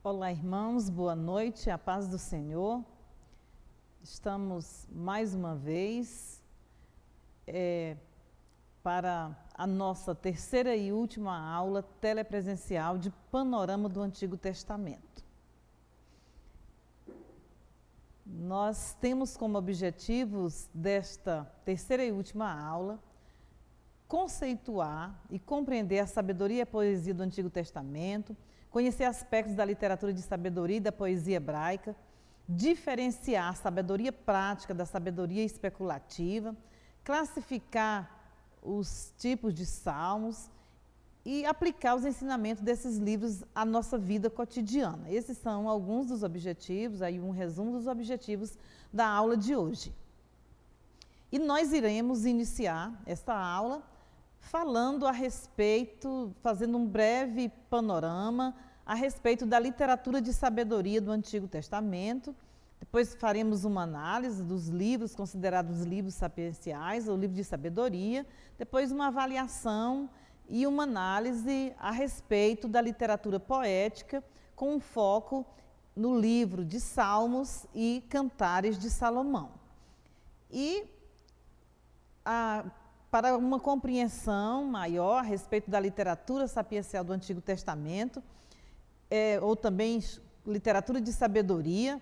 Olá, irmãos, boa noite, a paz do Senhor. Estamos mais uma vez para a nossa terceira e última aula telepresencial de Panorama do Antigo Testamento. Nós temos como objetivos desta terceira e última aula conceituar e compreender a sabedoria e a poesia do Antigo Testamento, conhecer aspectos da literatura de sabedoria e da poesia hebraica, diferenciar a sabedoria prática da sabedoria especulativa, classificar os tipos de salmos e aplicar os ensinamentos desses livros à nossa vida cotidiana. Esses são alguns dos objetivos, aí um resumo dos objetivos da aula de hoje. E nós iremos iniciar esta aula falando a respeito, fazendo um breve panorama a respeito da literatura de sabedoria do Antigo Testamento. Depois faremos uma análise dos livros considerados livros sapienciais ou livros de sabedoria. Depois uma avaliação e uma análise a respeito da literatura poética, com um foco no livro de Salmos e Cantares de Salomão. E para uma compreensão maior a respeito da literatura sapiencial do Antigo Testamento, ou também literatura de sabedoria,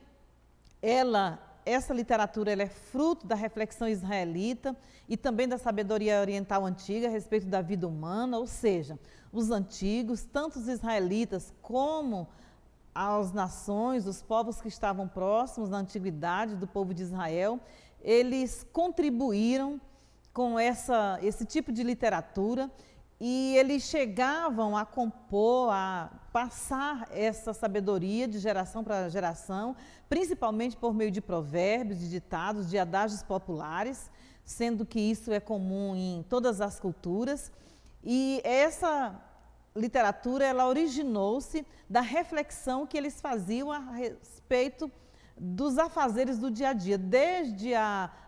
essa literatura é fruto da reflexão israelita e também da sabedoria oriental antiga a respeito da vida humana, ou seja, os antigos, tanto os israelitas como as nações, os povos que estavam próximos na antiguidade do povo de Israel, eles contribuíram com esse tipo de literatura e eles chegavam a compor, a passar essa sabedoria de geração para geração, principalmente por meio de provérbios, de ditados, de adágios populares, sendo que isso é comum em todas as culturas. E essa literatura, ela originou-se da reflexão que eles faziam a respeito dos afazeres do dia a dia, desde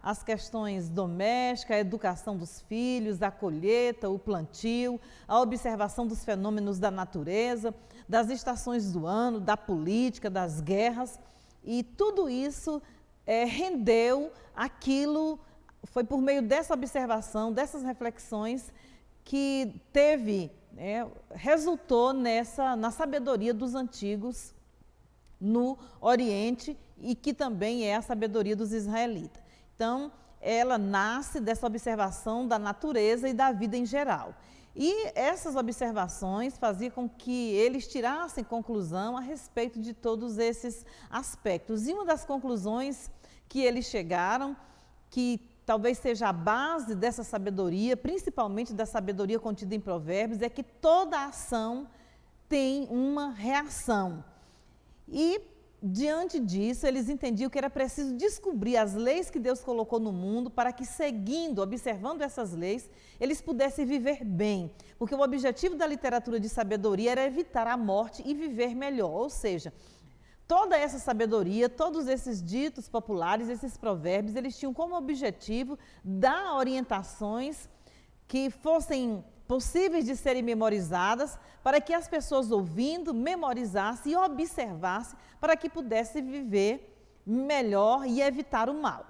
as questões domésticas, a educação dos filhos, a colheita, o plantio, a observação dos fenômenos da natureza, das estações do ano, da política, das guerras, e tudo isso rendeu aquilo, foi por meio dessa observação, dessas reflexões, que resultou na sabedoria dos antigos no Oriente e que também é a sabedoria dos israelitas. Então, ela nasce dessa observação da natureza e da vida em geral. E essas observações faziam com que eles tirassem conclusão a respeito de todos esses aspectos. E uma das conclusões que eles chegaram, que talvez seja a base dessa sabedoria, principalmente da sabedoria contida em Provérbios, é que toda ação tem uma reação. E, diante disso, eles entendiam que era preciso descobrir as leis que Deus colocou no mundo para que, seguindo, observando essas leis, eles pudessem viver bem. Porque o objetivo da literatura de sabedoria era evitar a morte e viver melhor. Ou seja, toda essa sabedoria, todos esses ditos populares, esses provérbios, eles tinham como objetivo dar orientações que fossem possíveis de serem memorizadas, para que as pessoas ouvindo, memorizassem e observassem, para que pudessem viver melhor e evitar o mal.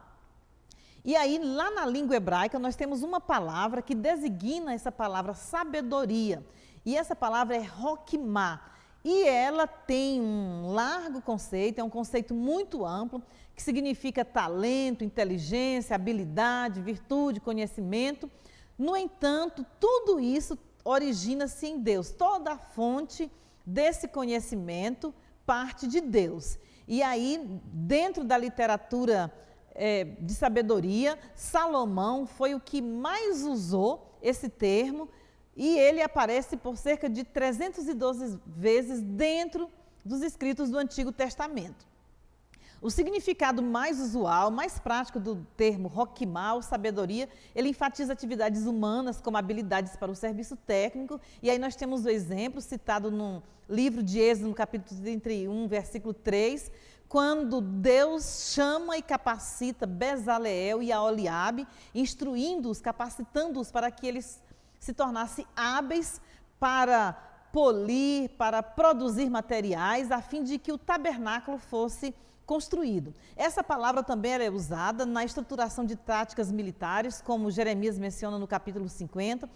E aí, lá na língua hebraica, nós temos uma palavra que designa essa palavra sabedoria, e essa palavra é Hokmah, e ela tem um largo conceito, é um conceito muito amplo, que significa talento, inteligência, habilidade, virtude, conhecimento. No entanto, tudo isso origina-se em Deus. Toda a fonte desse conhecimento parte de Deus. E aí, dentro da literatura de sabedoria, Salomão foi o que mais usou esse termo, e ele aparece por cerca de 312 vezes dentro dos escritos do Antigo Testamento. O significado mais usual, mais prático do termo Hokmah, ou sabedoria, ele enfatiza atividades humanas como habilidades para o serviço técnico. E aí nós temos o exemplo citado no livro de Êxodo, no capítulo 31, versículo 3, quando Deus chama e capacita Bezaleel e Aholiabe, instruindo-os, capacitando-os para que eles se tornassem hábeis para polir, para produzir materiais, a fim de que o tabernáculo fosse construído. Essa palavra também era usada na estruturação de táticas militares, como Jeremias menciona no capítulo 50,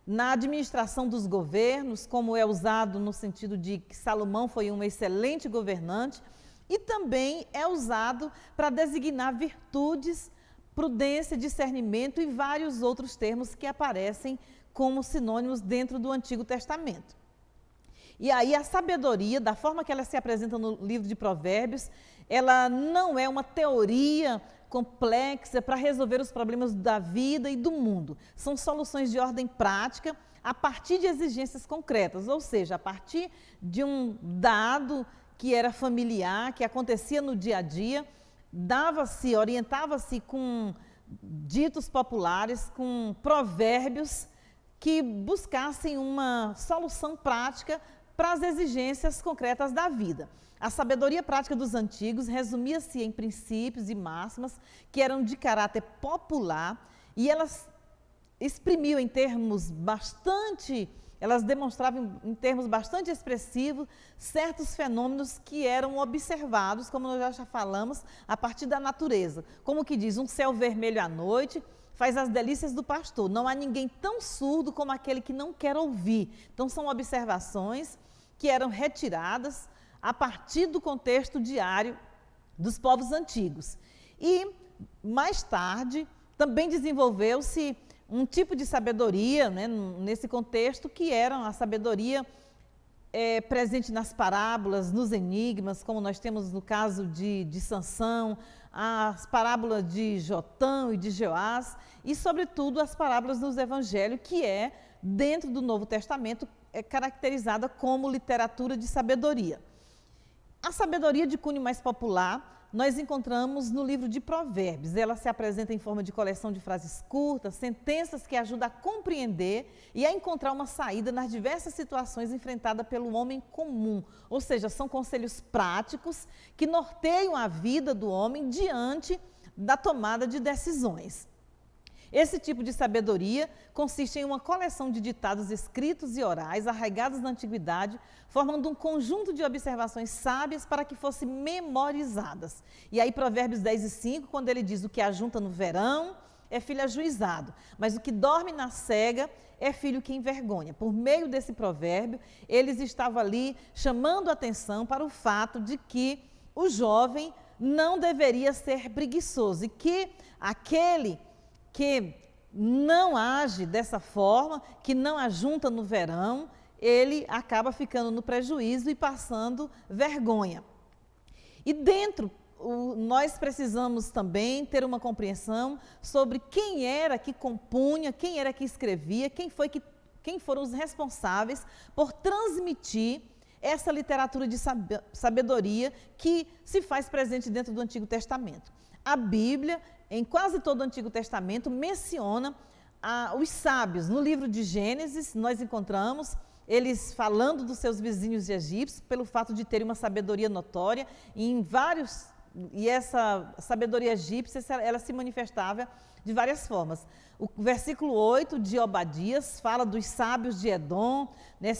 na administração dos governos, como é usado no sentido de que Salomão foi um excelente governante, e também é usado para designar virtudes, prudência, discernimento e vários outros termos que aparecem como sinônimos dentro do Antigo Testamento. E aí a sabedoria, da forma que ela se apresenta no livro de Provérbios, ela não é uma teoria complexa para resolver os problemas da vida e do mundo. São soluções de ordem prática a partir de exigências concretas, ou seja, a partir de um dado que era familiar, que acontecia no dia a dia, dava-se, orientava-se com ditos populares, com provérbios que buscassem uma solução prática para as exigências concretas da vida. A sabedoria prática dos antigos resumia-se em princípios e máximas que eram de caráter popular e elas exprimiam em termos bastante, elas demonstravam em termos bastante expressivos certos fenômenos que eram observados, como nós já falamos, a partir da natureza. Como que diz, um céu vermelho à noite faz as delícias do pastor. Não há ninguém tão surdo como aquele que não quer ouvir. Então são observações que eram retiradas a partir do contexto diário dos povos antigos. E, mais tarde, também desenvolveu-se um tipo de sabedoria, né, nesse contexto, que era a sabedoria presente nas parábolas, nos enigmas, como nós temos no caso de Sansão, as parábolas de Jotão e de Joás, e, sobretudo, as parábolas dos evangelhos, que é, dentro do Novo Testamento, caracterizada como literatura de sabedoria. A sabedoria de cunho mais popular nós encontramos no livro de Provérbios. Ela se apresenta em forma de coleção de frases curtas, sentenças que ajudam a compreender e a encontrar uma saída nas diversas situações enfrentadas pelo homem comum. Ou seja, são conselhos práticos que norteiam a vida do homem diante da tomada de decisões. Esse tipo de sabedoria consiste em uma coleção de ditados escritos e orais, arraigados na antiguidade, formando um conjunto de observações sábias para que fossem memorizadas. E aí Provérbios 10:5, quando ele diz: o que ajunta no verão é filho ajuizado, mas o que dorme na cega é filho que envergonha. Por meio desse provérbio, eles estavam ali chamando a atenção para o fato de que o jovem não deveria ser preguiçoso e que aquele que não age dessa forma, que não ajunta no verão, ele acaba ficando no prejuízo e passando vergonha. E nós precisamos também ter uma compreensão sobre quem era que compunha, quem era que escrevia, quem foram os responsáveis por transmitir essa literatura de sabedoria que se faz presente dentro do Antigo Testamento. A Bíblia, em quase todo o Antigo Testamento, menciona os sábios. No livro de Gênesis, nós encontramos eles falando dos seus vizinhos egípcios, pelo fato de terem uma sabedoria notória, e essa sabedoria egípcia, ela se manifestava de várias formas. O versículo 8 de Obadias fala dos sábios de Edom, né,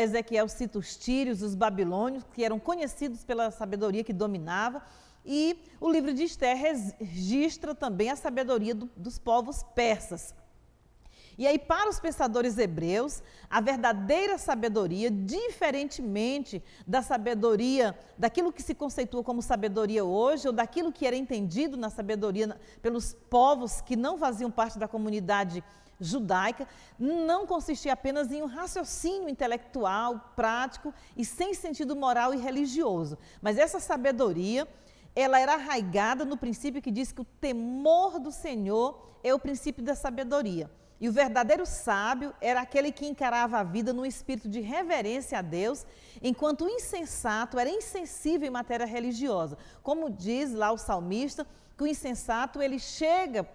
Ezequiel cita os tírios, os babilônios, que eram conhecidos pela sabedoria que dominava. E o livro de Esther registra também a sabedoria dos povos persas. E aí, para os pensadores hebreus, a verdadeira sabedoria, diferentemente da sabedoria, daquilo que se conceitua como sabedoria hoje, ou daquilo que era entendido na sabedoria pelos povos que não faziam parte da comunidade judaica, não consistia apenas em um raciocínio intelectual, prático e sem sentido moral e religioso. Mas essa sabedoria, ela era arraigada no princípio que diz que o temor do Senhor é o princípio da sabedoria. E o verdadeiro sábio era aquele que encarava a vida num espírito de reverência a Deus, enquanto o insensato era insensível em matéria religiosa. Como diz lá o salmista, que o insensato ele chega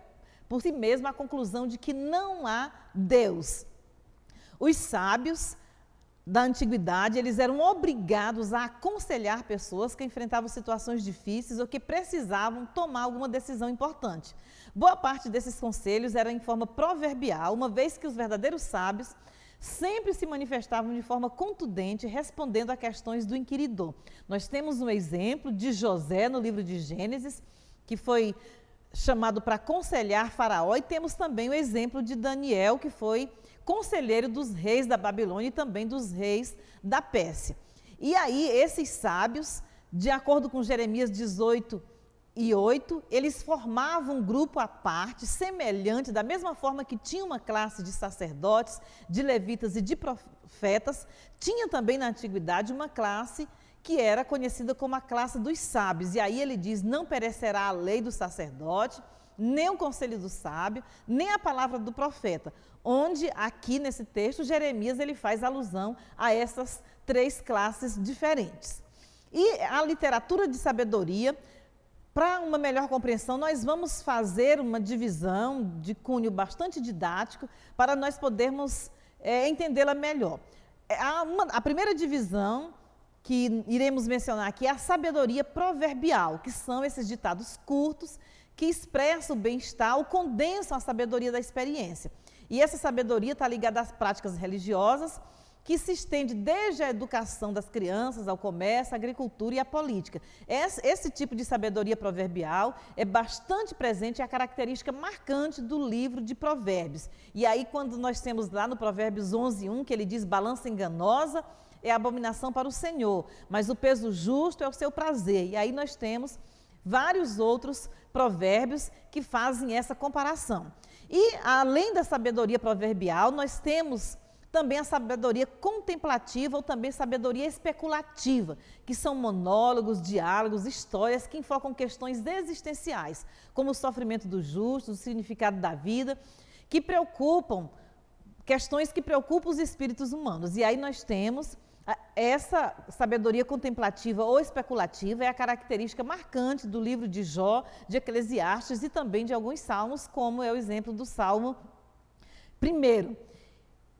por si mesmo à conclusão de que não há Deus. Os sábios da antiguidade, eles eram obrigados a aconselhar pessoas que enfrentavam situações difíceis ou que precisavam tomar alguma decisão importante. Boa parte desses conselhos era em forma proverbial, uma vez que os verdadeiros sábios sempre se manifestavam de forma contundente, respondendo a questões do inquiridor. Nós temos um exemplo de José no livro de Gênesis, que foi chamado para aconselhar Faraó, e temos também o exemplo de Daniel, que foi conselheiro dos reis da Babilônia e também dos reis da Pérsia. E aí, esses sábios, de acordo com Jeremias 18:8, eles formavam um grupo à parte, semelhante, da mesma forma que tinha uma classe de sacerdotes, de levitas e de profetas, tinha também na antiguidade uma classe que era conhecida como a classe dos sábios. E aí ele diz: não perecerá a lei do sacerdote, nem o conselho do sábio, nem a palavra do profeta. Onde aqui nesse texto, Jeremias ele faz alusão a essas três classes diferentes. E a literatura de sabedoria, para uma melhor compreensão, nós vamos fazer uma divisão de cunho bastante didático para nós podermos entendê-la melhor. A primeira divisão que iremos mencionar aqui é a sabedoria proverbial, que são esses ditados curtos que expressam o bem-estar ou condensam a sabedoria da experiência. E essa sabedoria está ligada às práticas religiosas, que se estende desde a educação das crianças, ao comércio, à agricultura e à política. Esse tipo de sabedoria proverbial é bastante presente, é a característica marcante do livro de Provérbios. E aí, quando nós temos lá no Provérbios 11:1, que ele diz: balança enganosa é abominação para o Senhor, mas o peso justo é o seu prazer. E aí nós temos vários outros provérbios que fazem essa comparação. E além da sabedoria proverbial, nós temos também a sabedoria contemplativa ou também sabedoria especulativa, que são monólogos, diálogos, histórias que enfocam questões existenciais, como o sofrimento dos justos, o significado da vida, questões que preocupam os espíritos humanos. E aí nós temos essa sabedoria contemplativa ou especulativa, é a característica marcante do livro de Jó, de Eclesiastes e também de alguns salmos, como é o exemplo do Salmo 1.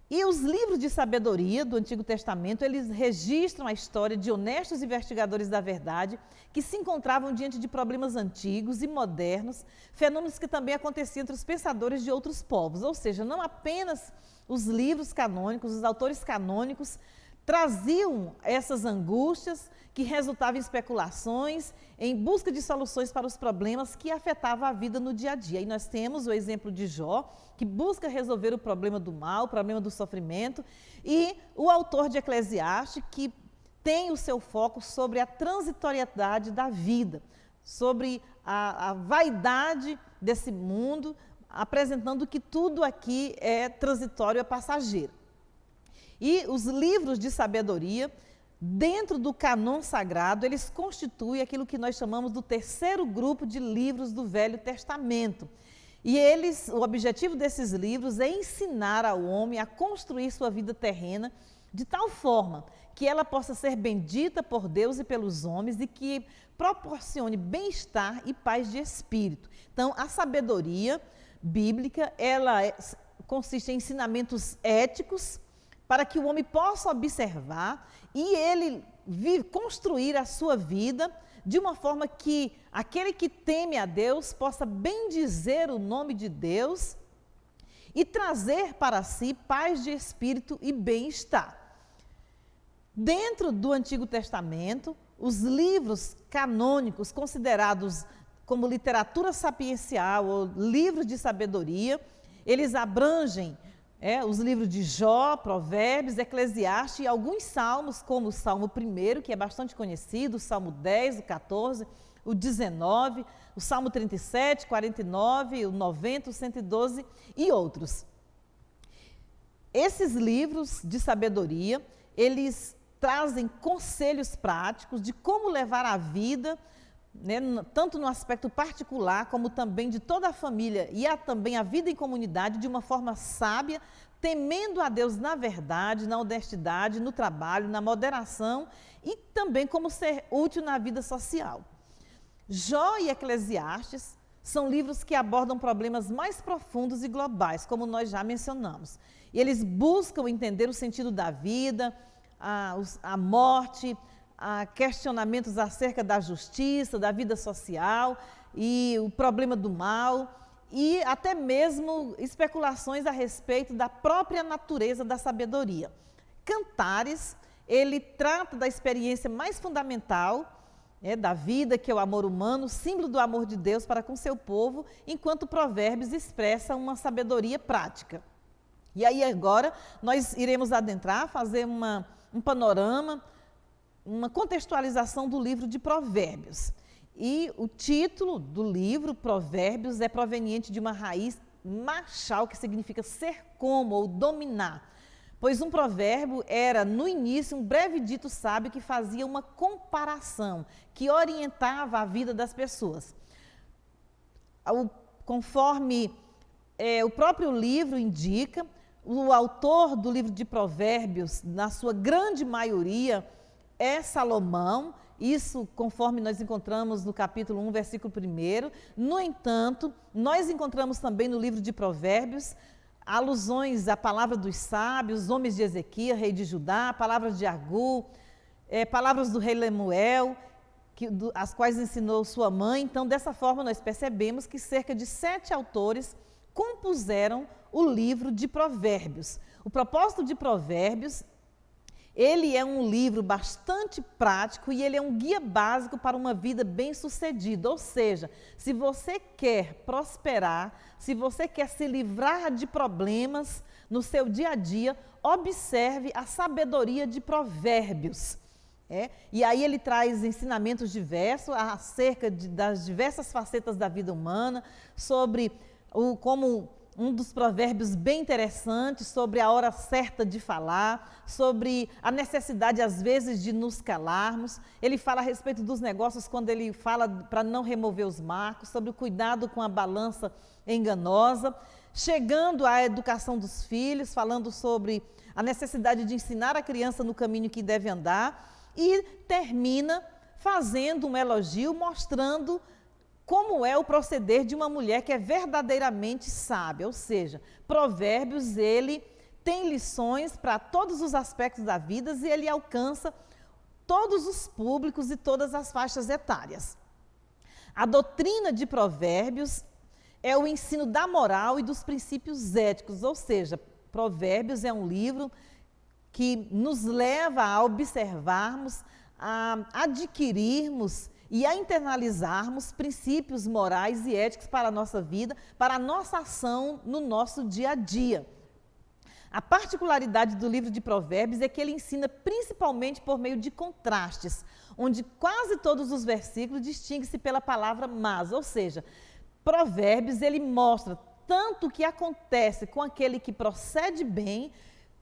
E os livros de sabedoria do Antigo Testamento, eles registram a história de honestos investigadores da verdade que se encontravam diante de problemas antigos e modernos, fenômenos que também aconteciam entre os pensadores de outros povos. Ou seja, não apenas os livros canônicos, os autores canônicos traziam essas angústias que resultavam em especulações, em busca de soluções para os problemas que afetavam a vida no dia a dia. E nós temos o exemplo de Jó, que busca resolver o problema do mal, o problema do sofrimento, e o autor de Eclesiastes, que tem o seu foco sobre a transitoriedade da vida, sobre a vaidade desse mundo, apresentando que tudo aqui é transitório, é passageiro. E os livros de sabedoria, dentro do cânon sagrado, eles constituem aquilo que nós chamamos do terceiro grupo de livros do Velho Testamento. E o objetivo desses livros é ensinar ao homem a construir sua vida terrena de tal forma que ela possa ser bendita por Deus e pelos homens e que proporcione bem-estar e paz de espírito. Então, a sabedoria bíblica, ela consiste em ensinamentos éticos, para que o homem possa observar e ele construir a sua vida de uma forma que aquele que teme a Deus possa bendizer o nome de Deus e trazer para si paz de espírito e bem-estar. Dentro do Antigo Testamento, os livros canônicos considerados como literatura sapiencial ou livros de sabedoria, eles abrangem os livros de Jó, Provérbios, Eclesiastes e alguns salmos, como o Salmo 1, que é bastante conhecido, o Salmo 10, o 14, o 19, o Salmo 37, 49, o 90, o 112 e outros. Esses livros de sabedoria, eles trazem conselhos práticos de como levar a vida, tanto no aspecto particular, como também de toda a família e também a vida em comunidade, de uma forma sábia, temendo a Deus na verdade, na honestidade, no trabalho, na moderação e também como ser útil na vida social. Jó e Eclesiastes são livros que abordam problemas mais profundos e globais, como nós já mencionamos. E eles buscam entender o sentido da vida, a morte, questionamentos acerca da justiça, da vida social e o problema do mal. e até mesmo especulações a respeito da própria natureza da sabedoria. Cantares, ele trata da experiência mais fundamental da vida, que é o amor humano, símbolo do amor de Deus para com seu povo, enquanto Provérbios expressa uma sabedoria prática. E aí agora nós iremos adentrar, fazer um panorama, uma contextualização do livro de Provérbios. E o título do livro, Provérbios, é proveniente de uma raiz machal, que significa ser como ou dominar. Pois um provérbio era, no início, um breve dito sábio que fazia uma comparação, que orientava a vida das pessoas. Conforme o próprio livro indica, o autor do livro de Provérbios, na sua grande maioria, é Salomão. Isso conforme nós encontramos no capítulo 1, versículo 1. No entanto, nós encontramos também no livro de Provérbios alusões à palavra dos sábios, homens de Ezequias, rei de Judá, palavras de Agur, palavras do rei Lemuel, as quais ensinou sua mãe. Então, dessa forma, nós percebemos que cerca de 7 autores compuseram o livro de Provérbios. O propósito de Provérbios, ele é um livro bastante prático e ele é um guia básico para uma vida bem-sucedida. Ou seja, se você quer prosperar, se você quer se livrar de problemas no seu dia a dia, observe a sabedoria de Provérbios. E aí ele traz ensinamentos diversos acerca das diversas facetas da vida humana, sobre como um dos provérbios bem interessantes, sobre a hora certa de falar, sobre a necessidade, às vezes, de nos calarmos. Ele fala a respeito dos negócios, quando ele fala para não remover os marcos, sobre o cuidado com a balança enganosa, chegando à educação dos filhos, falando sobre a necessidade de ensinar a criança no caminho que deve andar, e termina fazendo um elogio, mostrando como é o proceder de uma mulher que é verdadeiramente sábia. Ou seja, Provérbios, ele tem lições para todos os aspectos da vida e ele alcança todos os públicos e todas as faixas etárias. A doutrina de Provérbios é o ensino da moral e dos princípios éticos, ou seja, Provérbios é um livro que nos leva a observarmos, a adquirirmos e a internalizarmos princípios morais e éticos para a nossa vida, para a nossa ação no nosso dia a dia. A particularidade do livro de Provérbios é que ele ensina principalmente por meio de contrastes, onde quase todos os versículos distinguem-se pela palavra mas, ou seja, Provérbios ele mostra tanto o que acontece com aquele que procede bem,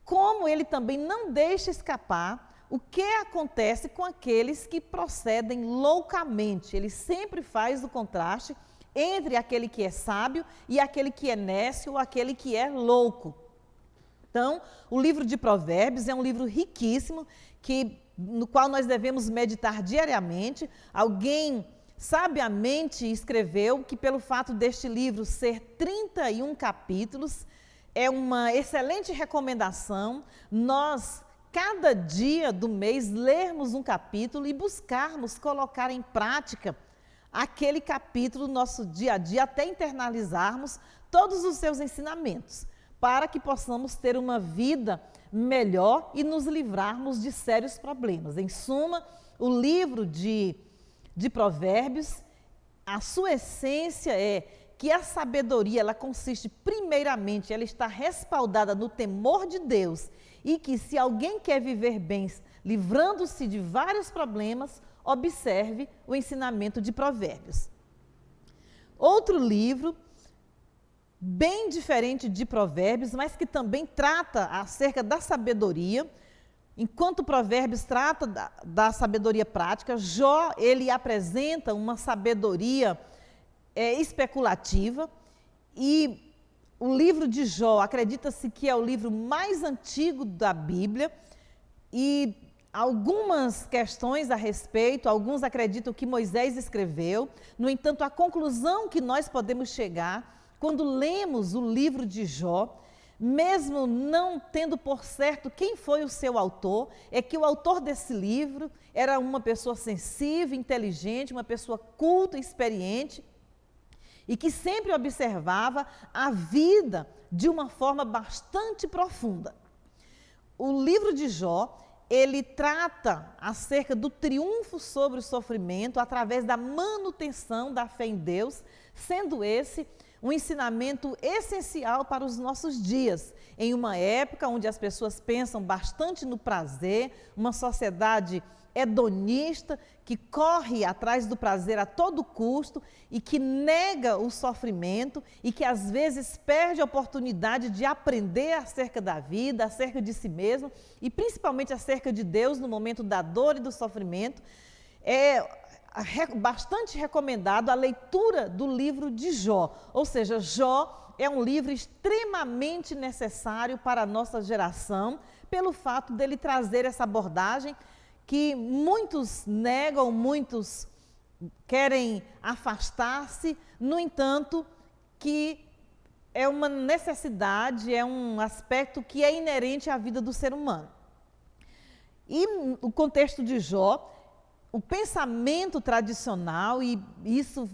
como ele também não deixa escapar o que acontece com aqueles que procedem loucamente. Ele sempre faz o contraste entre aquele que é sábio e aquele que é nécio ou aquele que é louco. Então, o livro de Provérbios é um livro riquíssimo, no qual nós devemos meditar diariamente. Alguém sabiamente escreveu que, pelo fato deste livro ser 31 capítulos, é uma excelente recomendação nós, cada dia do mês, lermos um capítulo e buscarmos colocar em prática aquele capítulo no nosso dia a dia, até internalizarmos todos os seus ensinamentos, para que possamos ter uma vida melhor e nos livrarmos de sérios problemas. Em suma, o livro de Provérbios, a sua essência é que a sabedoria, ela consiste primeiramente, ela está respaldada no temor de Deus, e que se alguém quer viver bem, livrando-se de vários problemas, observe o ensinamento de Provérbios. Outro livro, bem diferente de Provérbios, mas que também trata acerca da sabedoria. Enquanto Provérbios trata da sabedoria prática, Jó, ele apresenta uma sabedoria especulativa, e o livro de Jó acredita-se que é o livro mais antigo da Bíblia, e algumas questões a respeito, alguns acreditam que Moisés escreveu. No entanto, a conclusão que nós podemos chegar quando lemos o livro de Jó, mesmo não tendo por certo quem foi o seu autor, é que o autor desse livro era uma pessoa sensível, inteligente, uma pessoa culta e experiente, e que sempre observava a vida de uma forma bastante profunda. O livro de Jó, ele trata acerca do triunfo sobre o sofrimento através da manutenção da fé em Deus, sendo esse um ensinamento essencial para os nossos dias, em uma época onde as pessoas pensam bastante no prazer, uma sociedade hedonista que corre atrás do prazer a todo custo e que nega o sofrimento e que às vezes perde a oportunidade de aprender acerca da vida, acerca de si mesmo e principalmente acerca de Deus no momento da dor e do sofrimento. É bastante recomendado a leitura do livro de Jó, ou seja, Jó é um livro extremamente necessário para a nossa geração, pelo fato dele trazer essa abordagem que muitos negam, muitos querem afastar-se, no entanto, que é uma necessidade, é um aspecto que é inerente à vida do ser humano. E o contexto de Jó, o pensamento tradicional, e isso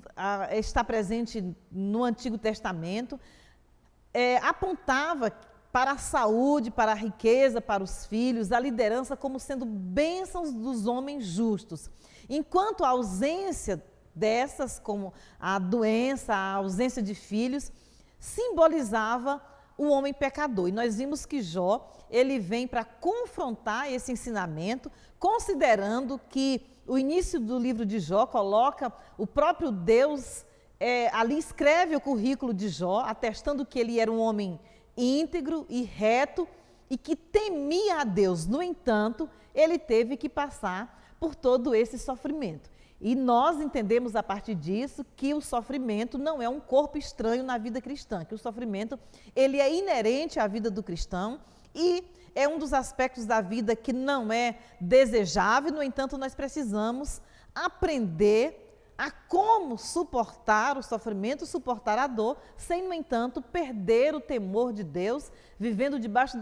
está presente no Antigo Testamento, apontava para a saúde, para a riqueza, para os filhos, a liderança como sendo bênçãos dos homens justos. Enquanto a ausência dessas, como a doença, a ausência de filhos, simbolizava o homem pecador. E nós vimos que Jó, ele vem para confrontar esse ensinamento, considerando que o início do livro de Jó coloca o próprio Deus, ali escreve o currículo de Jó, atestando que ele era um homem íntegro e reto e que temia a Deus. No entanto, ele teve que passar por todo esse sofrimento. E nós entendemos a partir disso que o sofrimento não é um corpo estranho na vida cristã, que o sofrimento ele é inerente à vida do cristão e é um dos aspectos da vida que não é desejável. No entanto, nós precisamos aprender a como suportar o sofrimento, suportar a dor, sem, no entanto, perder o temor de Deus, vivendo debaixo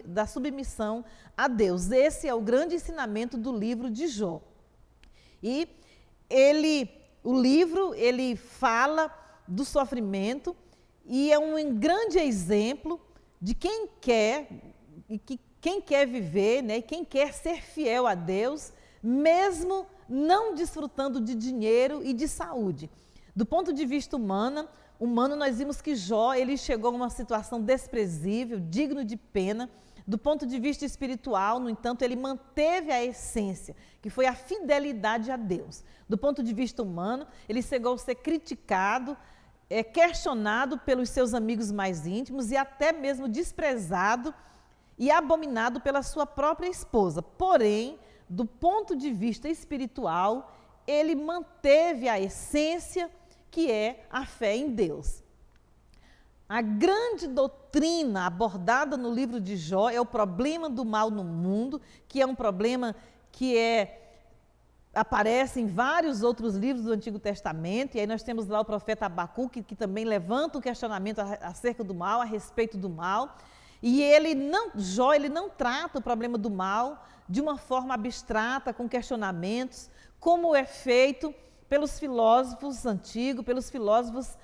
da submissão a Deus. Esse é o grande ensinamento do livro de Jó. E o livro fala do sofrimento e é um grande exemplo de quem quer viver, né, e quem quer ser fiel a Deus, mesmo não desfrutando de dinheiro e de saúde. Do ponto de vista humano, nós vimos que Jó, ele chegou a uma situação desprezível, digno de pena. Do ponto de vista espiritual, no entanto, ele manteve a essência, que foi a fidelidade a Deus. Do ponto de vista humano, ele chegou a ser criticado, questionado pelos seus amigos mais íntimos e até mesmo desprezado e abominado pela sua própria esposa. Porém, do ponto de vista espiritual, ele manteve a essência que é a fé em Deus. A grande doutrina abordada no livro de Jó é o problema do mal no mundo, que é um problema que aparece em vários outros livros do Antigo Testamento, e aí nós temos lá o profeta Abacuque, que também levanta um questionamento acerca do mal, a respeito do mal. E Jó não trata o problema do mal de uma forma abstrata, com questionamentos, como é feito pelos filósofos antigos, pelos filósofos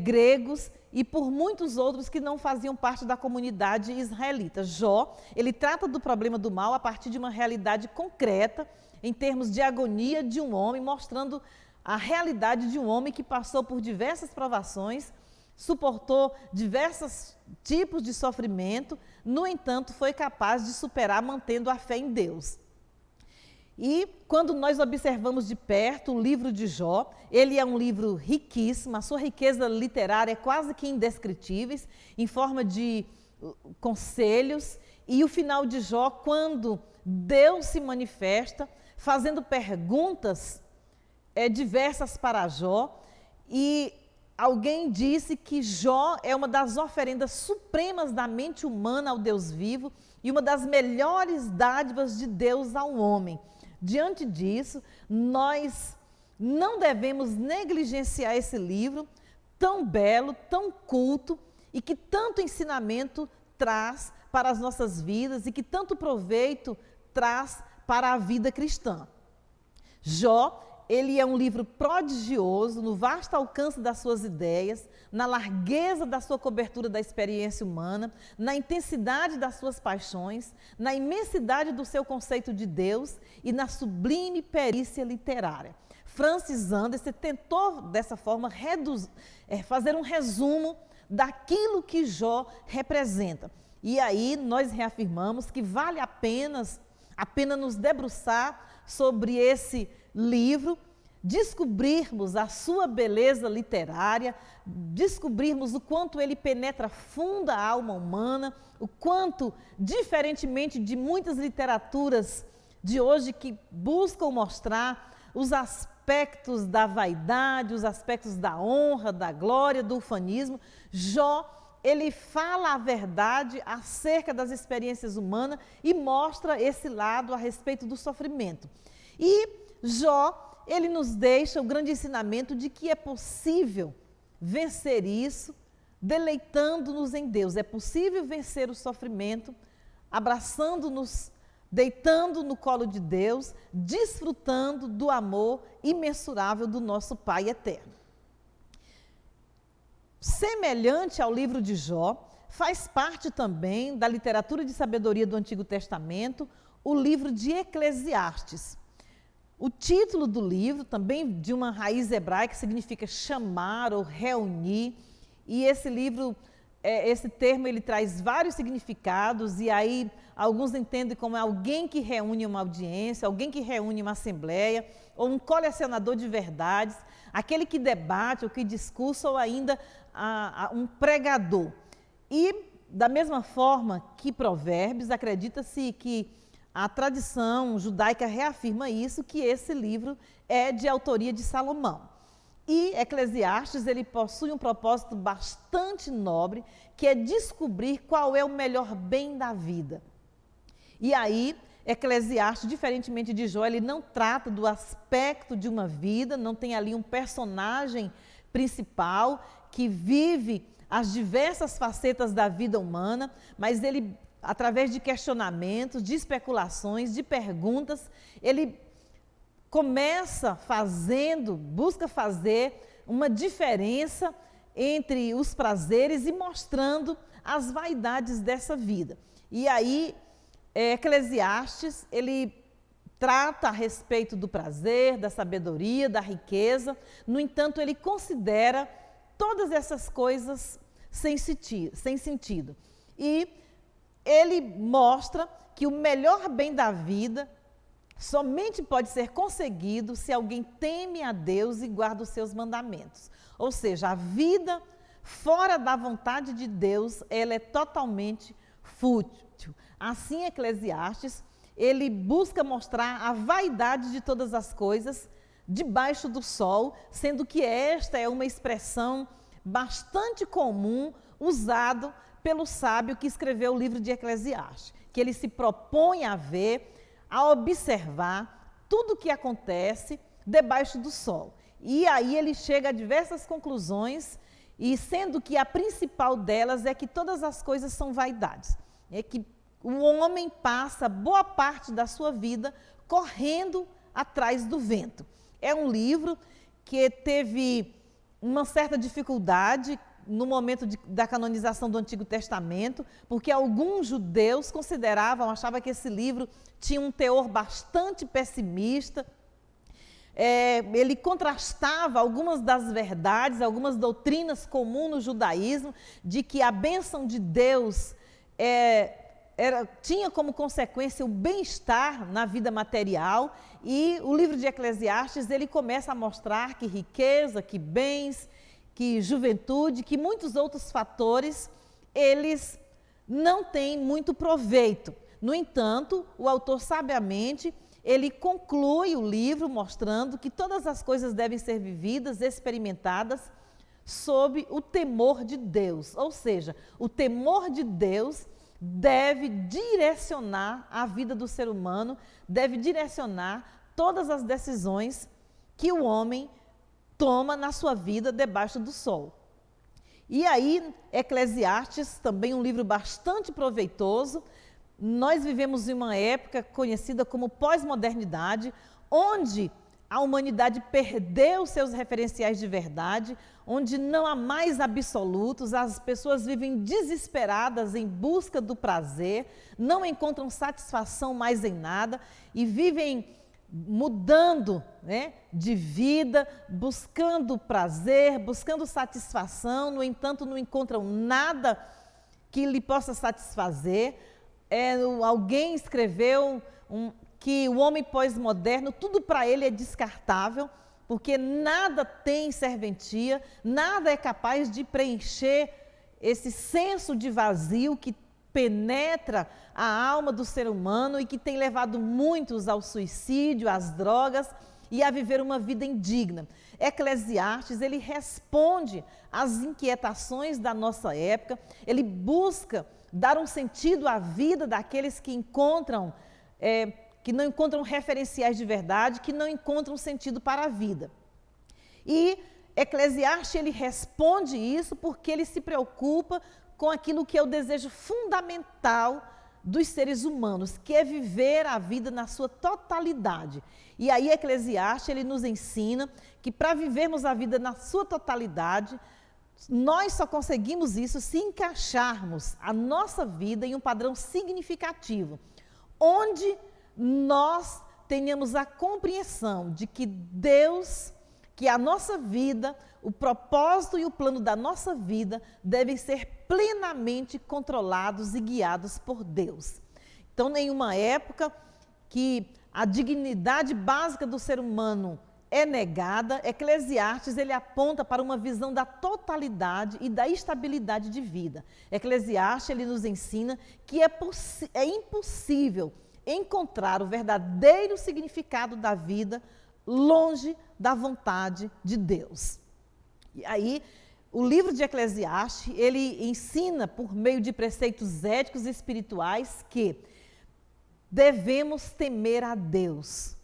gregos e por muitos outros que não faziam parte da comunidade israelita. Jó, ele trata do problema do mal a partir de uma realidade concreta, em termos de agonia de um homem, mostrando a realidade de um homem que passou por diversas provações, suportou diversos tipos de sofrimento, no entanto, foi capaz de superar mantendo a fé em Deus. E quando nós observamos de perto o livro de Jó, ele é um livro riquíssimo, a sua riqueza literária é quase que indescritível, em forma de conselhos, e o final de Jó, quando Deus se manifesta, fazendo perguntas diversas para Jó, e alguém disse que Jó é uma das oferendas supremas da mente humana ao Deus vivo e uma das melhores dádivas de Deus ao homem. Diante disso, nós não devemos negligenciar esse livro tão belo, tão culto e que tanto ensinamento traz para as nossas vidas e que tanto proveito traz para a vida cristã. Jó, ele é um livro prodigioso no vasto alcance das suas ideias, na largueza da sua cobertura da experiência humana, na intensidade das suas paixões, na imensidade do seu conceito de Deus e na sublime perícia literária. Francis Anderson tentou, dessa forma, fazer um resumo daquilo que Jó representa. E aí nós reafirmamos que vale a pena nos debruçar sobre esse livro, descobrirmos a sua beleza literária, descobrirmos o quanto ele penetra fundo a alma humana, o quanto, diferentemente de muitas literaturas de hoje que buscam mostrar os aspectos da vaidade, os aspectos da honra, da glória, do ufanismo, Jó, ele fala a verdade acerca das experiências humanas e mostra esse lado a respeito do sofrimento. E Jó, ele nos deixa o grande ensinamento de que é possível vencer isso deleitando-nos em Deus. É possível vencer o sofrimento abraçando-nos, deitando no colo de Deus, desfrutando do amor imensurável do nosso Pai eterno. Semelhante ao livro de Jó, faz parte também da literatura de sabedoria do Antigo Testamento o livro de Eclesiastes. O título do livro, também de uma raiz hebraica, significa chamar ou reunir, e esse livro, esse termo, ele traz vários significados, e aí alguns entendem como alguém que reúne uma audiência, alguém que reúne uma assembleia, ou um colecionador de verdades, aquele que debate, ou que discursa, ou ainda um pregador. E, da mesma forma que Provérbios, acredita-se que a tradição judaica reafirma isso, que esse livro é de autoria de Salomão. E Eclesiastes, ele possui um propósito bastante nobre, que é descobrir qual é o melhor bem da vida. E aí, Eclesiastes, diferentemente de Jó, ele não trata do aspecto de uma vida, não tem ali um personagem principal que vive as diversas facetas da vida humana, mas ele, através de questionamentos, de especulações, de perguntas, ele busca fazer uma diferença entre os prazeres e mostrando as vaidades dessa vida. E aí, Eclesiastes, ele trata a respeito do prazer, da sabedoria, da riqueza, no entanto, ele considera todas essas coisas sem sentido. E ele mostra que o melhor bem da vida somente pode ser conseguido se alguém teme a Deus e guarda os seus mandamentos. Ou seja, a vida fora da vontade de Deus, ela é totalmente fútil. Assim, Eclesiastes, ele busca mostrar a vaidade de todas as coisas debaixo do sol, sendo que esta é uma expressão bastante comum usado pelo sábio que escreveu o livro de Eclesiastes, que ele se propõe a ver, a observar tudo o que acontece debaixo do sol. E aí ele chega a diversas conclusões, e sendo que a principal delas é que todas as coisas são vaidades. É que o homem passa boa parte da sua vida correndo atrás do vento. É um livro que teve uma certa dificuldade no momento da canonização do Antigo Testamento, porque alguns judeus achavam que esse livro tinha um teor bastante pessimista. Ele contrastava algumas das verdades, algumas doutrinas comuns no judaísmo, de que a bênção de Deus tinha como consequência o bem-estar na vida material, e o livro de Eclesiastes, ele começa a mostrar que riqueza, que bens, que juventude, que muitos outros fatores, eles não têm muito proveito. No entanto, o autor sabiamente, ele conclui o livro mostrando que todas as coisas devem ser vividas, experimentadas, sob o temor de Deus. Ou seja, o temor de Deus deve direcionar a vida do ser humano, deve direcionar todas as decisões que o homem toma na sua vida debaixo do sol. E aí, Eclesiastes, também um livro bastante proveitoso. Nós vivemos em uma época conhecida como pós-modernidade, onde a humanidade perdeu seus referenciais de verdade, onde não há mais absolutos, as pessoas vivem desesperadas em busca do prazer, não encontram satisfação mais em nada e vivem mudando, né, de vida, buscando prazer, buscando satisfação, no entanto não encontram nada que lhe possa satisfazer. Alguém escreveu que o homem pós-moderno, tudo para ele é descartável, porque nada tem serventia, nada é capaz de preencher esse senso de vazio que penetra a alma do ser humano e que tem levado muitos ao suicídio, às drogas e a viver uma vida indigna. Eclesiastes, ele responde às inquietações da nossa época, ele busca dar um sentido à vida daqueles que não encontram referenciais de verdade, que não encontram sentido para a vida. E Eclesiastes, ele responde isso porque ele se preocupa com aquilo que é o desejo fundamental dos seres humanos, que é viver a vida na sua totalidade. E aí Eclesiastes, ele nos ensina que para vivermos a vida na sua totalidade, nós só conseguimos isso se encaixarmos a nossa vida em um padrão significativo, onde nós tenhamos a compreensão de que Deus, que a nossa vida, o propósito e o plano da nossa vida devem ser plenamente controlados e guiados por Deus. Então, em uma época que a dignidade básica do ser humano é negada, Eclesiastes, ele aponta para uma visão da totalidade e da estabilidade de vida. Eclesiastes, ele nos ensina que é impossível encontrar o verdadeiro significado da vida longe da vontade de Deus. E aí, o livro de Eclesiastes, ele ensina por meio de preceitos éticos e espirituais que devemos temer a Deus.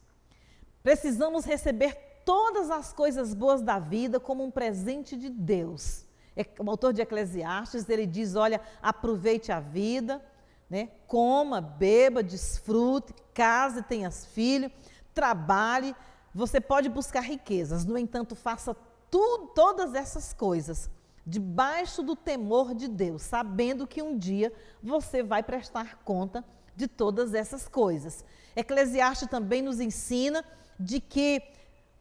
Precisamos receber todas as coisas boas da vida como um presente de Deus. O autor de Eclesiastes, ele diz, olha, aproveite a vida, né? Coma, beba, desfrute, case, tenha filhos, trabalhe. Você pode buscar riquezas, no entanto, faça todas essas coisas debaixo do temor de Deus, sabendo que um dia você vai prestar conta de todas essas coisas. Eclesiastes também nos ensina de que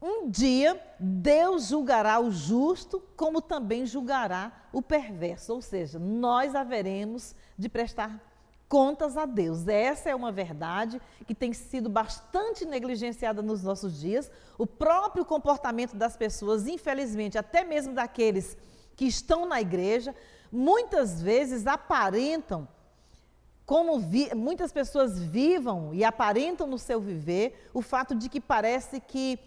um dia Deus julgará o justo, como também julgará o perverso, ou seja, nós haveremos de prestar contas a Deus. Essa é uma verdade que tem sido bastante negligenciada nos nossos dias. O próprio comportamento das pessoas, infelizmente, até mesmo daqueles que estão na igreja, muitas vezes aparentam, muitas pessoas vivam e aparentam no seu viver o fato de que parece que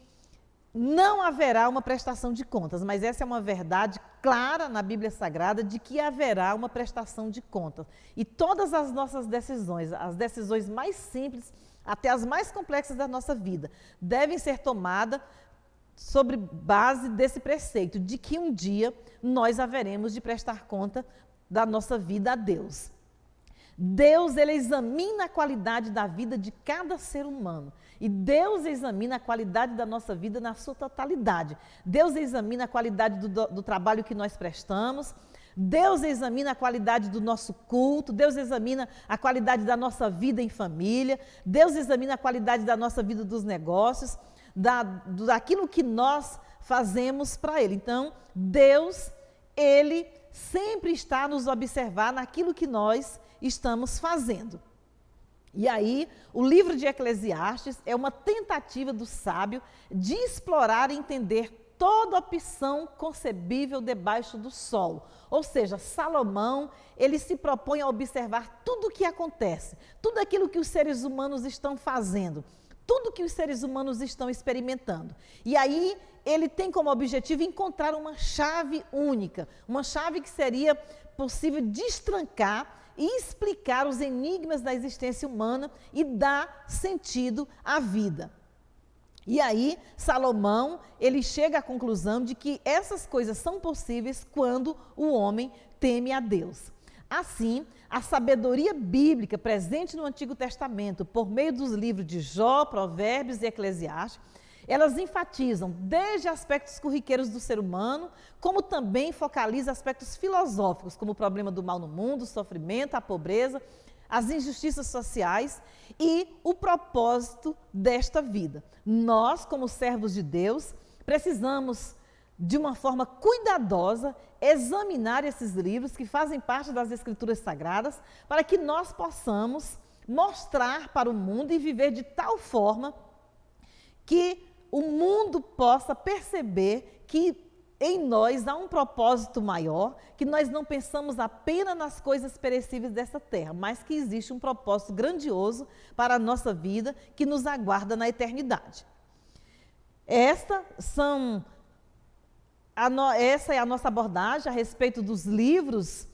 não haverá uma prestação de contas, mas essa é uma verdade clara na Bíblia Sagrada de que haverá uma prestação de contas. E todas as nossas decisões, as decisões mais simples, até as mais complexas da nossa vida, devem ser tomadas sobre base desse preceito, de que um dia nós haveremos de prestar conta da nossa vida a Deus. Deus, ele examina a qualidade da vida de cada ser humano. E Deus examina a qualidade da nossa vida na sua totalidade. Deus examina a qualidade do trabalho que nós prestamos. Deus examina a qualidade do nosso culto. Deus examina a qualidade da nossa vida em família. Deus examina a qualidade da nossa vida dos negócios, daquilo que nós fazemos para Ele. Então, Deus, Ele sempre está a nos observar naquilo que nós estamos fazendo. E aí, o livro de Eclesiastes é uma tentativa do sábio de explorar e entender toda opção concebível debaixo do sol. Ou seja, Salomão, ele se propõe a observar tudo o que acontece, tudo aquilo que os seres humanos estão fazendo, tudo que os seres humanos estão experimentando. E aí, ele tem como objetivo encontrar uma chave única, uma chave que seria possível destrancar e explicar os enigmas da existência humana e dar sentido à vida. E aí, Salomão, ele chega à conclusão de que essas coisas são possíveis quando o homem teme a Deus. Assim, a sabedoria bíblica presente no Antigo Testamento, por meio dos livros de Jó, Provérbios e Eclesiastes, Elas enfatizam desde aspectos corriqueiros do ser humano, como também focaliza aspectos filosóficos, como o problema do mal no mundo, o sofrimento, a pobreza, as injustiças sociais e o propósito desta vida. Nós, como servos de Deus, precisamos, de uma forma cuidadosa, examinar esses livros que fazem parte das Escrituras Sagradas, para que nós possamos mostrar para o mundo e viver de tal forma que o mundo possa perceber que em nós há um propósito maior, que nós não pensamos apenas nas coisas perecíveis dessa terra, mas que existe um propósito grandioso para a nossa vida que nos aguarda na eternidade. Essa é a nossa abordagem a respeito dos livros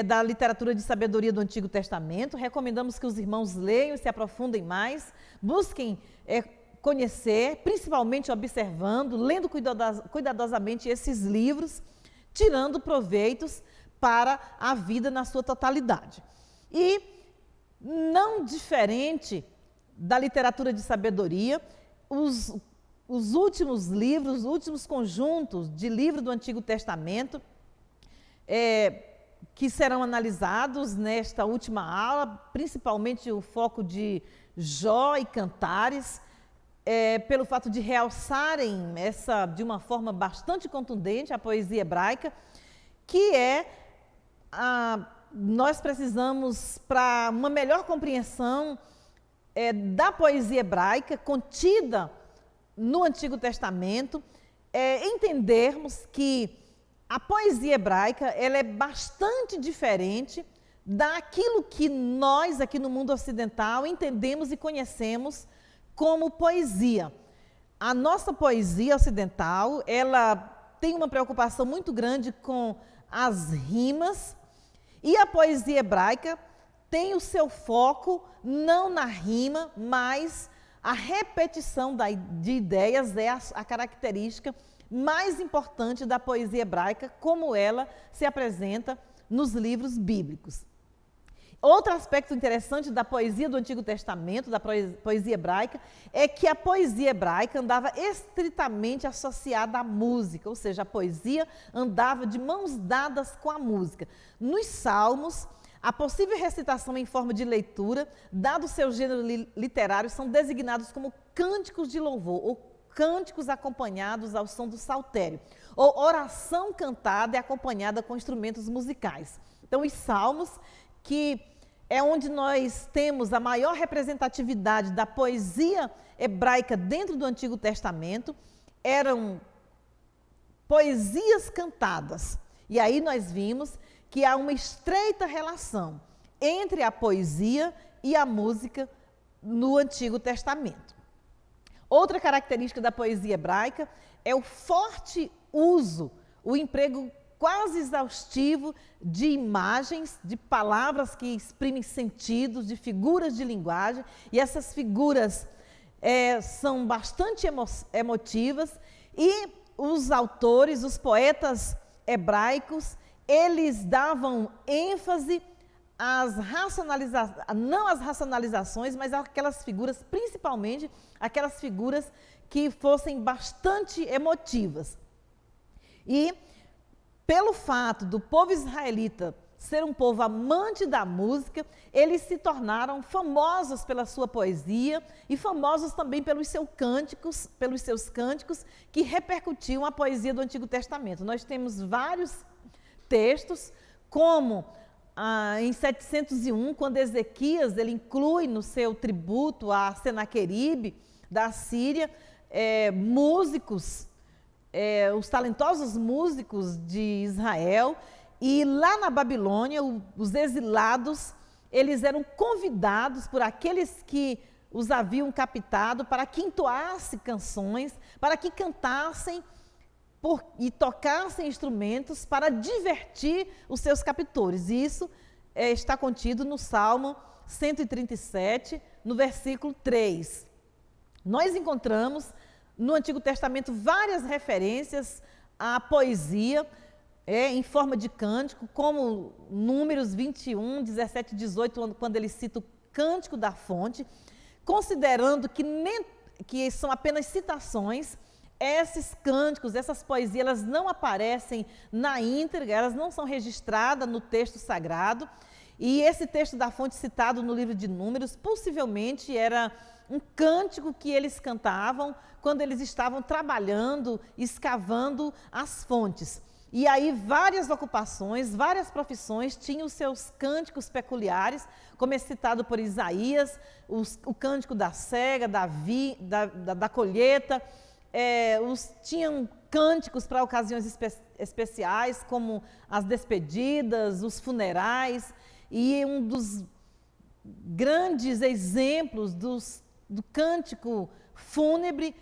da literatura de sabedoria do Antigo Testamento. Recomendamos que os irmãos leiam e se aprofundem mais, busquem conhecer, principalmente observando, lendo cuidadosamente esses livros, tirando proveitos para a vida na sua totalidade. E, não diferente da literatura de sabedoria, os últimos livros, os últimos conjuntos de livros do Antigo Testamento, que serão analisados nesta última aula, principalmente o foco de Jó e Cantares, pelo fato de realçarem de uma forma bastante contundente a poesia hebraica, que nós precisamos, para uma melhor compreensão da poesia hebraica contida no Antigo Testamento, entendermos que a poesia hebraica ela é bastante diferente daquilo que nós aqui no mundo ocidental entendemos e conhecemos como poesia. A nossa poesia ocidental, ela tem uma preocupação muito grande com as rimas, e a poesia hebraica tem o seu foco não na rima, mas a repetição de ideias é a característica mais importante da poesia hebraica, como ela se apresenta nos livros bíblicos. Outro aspecto interessante da poesia do Antigo Testamento, da poesia hebraica, é que a poesia hebraica andava estritamente associada à música, ou seja, a poesia andava de mãos dadas com a música. Nos Salmos, a possível recitação em forma de leitura, dado o seu gênero literário, são designados como cânticos de louvor, ou cânticos acompanhados ao som do saltério, ou oração cantada e acompanhada com instrumentos musicais. Então, os Salmos, que é onde nós temos a maior representatividade da poesia hebraica dentro do Antigo Testamento, eram poesias cantadas. E aí nós vimos que há uma estreita relação entre a poesia e a música no Antigo Testamento. Outra característica da poesia hebraica é o forte uso, o emprego quase exaustivo de imagens, de palavras que exprimem sentidos, de figuras de linguagem, e essas figuras são bastante emotivas, e os autores, os poetas hebraicos, eles davam ênfase não às racionalizações, mas àquelas figuras, principalmente aquelas figuras que fossem bastante emotivas. E pelo fato do povo israelita ser um povo amante da música, eles se tornaram famosos pela sua poesia e famosos também pelos seus cânticos que repercutiam a poesia do Antigo Testamento. Nós temos vários textos, como em 701, quando Ezequias ele inclui no seu tributo a Senaqueribe da Síria, músicos, os talentosos músicos de Israel, e lá na Babilônia, os exilados, eles eram convidados por aqueles que os haviam captado para que entoassem canções, para que cantassem e tocassem instrumentos para divertir os seus captores. E isso está contido no Salmo 137, no versículo 3. Nós encontramos no Antigo Testamento várias referências à poesia em forma de cântico, como Números 21, 17 e 18, quando ele cita o Cântico da Fonte, considerando que que são apenas citações. Esses cânticos, essas poesias, elas não aparecem na íntegra, elas não são registradas no texto sagrado. E esse texto da fonte citado no livro de Números, possivelmente era um cântico que eles cantavam quando eles estavam trabalhando, escavando as fontes. E aí várias ocupações, várias profissões tinham os seus cânticos peculiares, como é citado por Isaías, o cântico da cega, da colheita. Tinham cânticos para ocasiões especiais, como as despedidas, os funerais, e um dos grandes exemplos do cântico fúnebre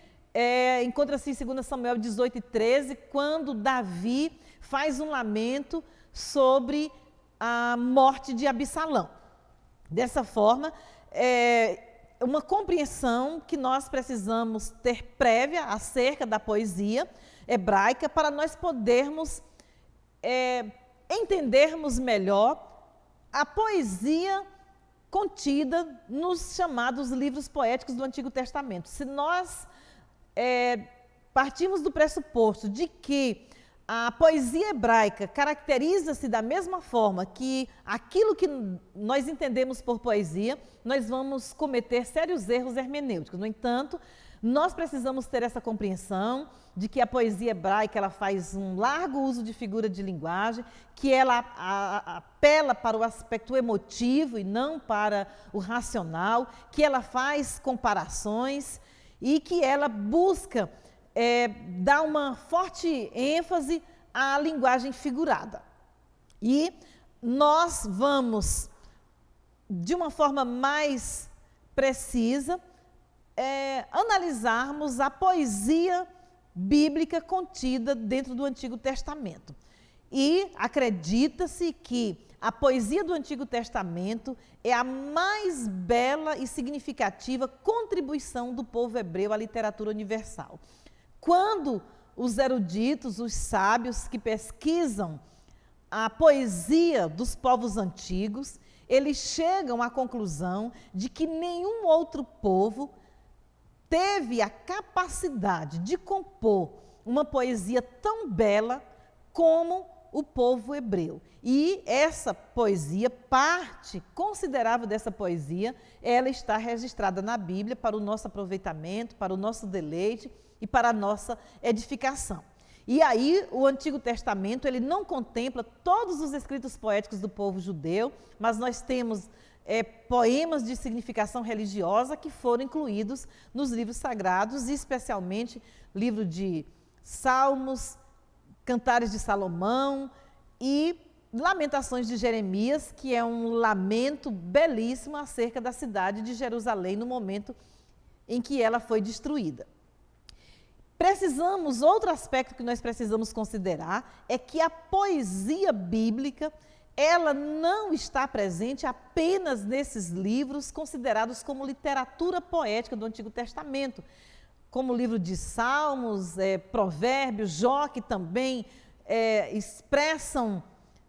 encontra-se em 2 Samuel 18:13, quando Davi faz um lamento sobre a morte de Absalão. Dessa forma, uma compreensão que nós precisamos ter prévia acerca da poesia hebraica para nós podermos entendermos melhor a poesia contida nos chamados livros poéticos do Antigo Testamento. Se nós partimos do pressuposto de que a poesia hebraica caracteriza-se da mesma forma que aquilo que nós entendemos por poesia, nós vamos cometer sérios erros hermenêuticos. No entanto, nós precisamos ter essa compreensão de que a poesia hebraica ela faz um largo uso de figura de linguagem, que ela apela para o aspecto emotivo e não para o racional, que ela faz comparações e que ela busca dar uma forte ênfase à linguagem figurada. E nós vamos, de uma forma mais precisa, analisarmos a poesia bíblica contida dentro do Antigo Testamento. E acredita-se que a poesia do Antigo Testamento é a mais bela e significativa contribuição do povo hebreu à literatura universal. Quando os eruditos, os sábios que pesquisam a poesia dos povos antigos, eles chegam à conclusão de que nenhum outro povo teve a capacidade de compor uma poesia tão bela como o povo hebreu. E essa poesia, parte considerável dessa poesia, ela está registrada na Bíblia para o nosso aproveitamento, para o nosso deleite e para a nossa edificação. E aí o Antigo Testamento, ele não contempla todos os escritos poéticos do povo judeu, mas nós temos poemas de significação religiosa que foram incluídos nos livros sagrados, e especialmente livro de Salmos, Cantares de Salomão e Lamentações de Jeremias, que é um lamento belíssimo acerca da cidade de Jerusalém no momento em que ela foi destruída. Outro aspecto que nós precisamos considerar é que a poesia bíblica, ela não está presente apenas nesses livros considerados como literatura poética do Antigo Testamento, como o livro de Salmos, Provérbios, Jó, que também expressam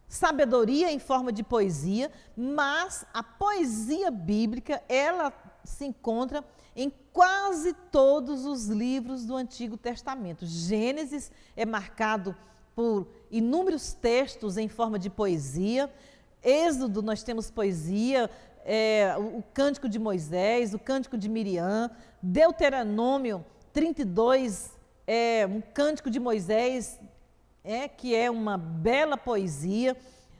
sabedoria em forma de poesia, mas a poesia bíblica, ela se encontra em quase todos os livros do Antigo Testamento. Gênesis é marcado por inúmeros textos em forma de poesia. Êxodo, nós temos poesia, o Cântico de Moisés, o Cântico de Miriam. Deuteronômio 32, um Cântico de Moisés, que é uma bela poesia.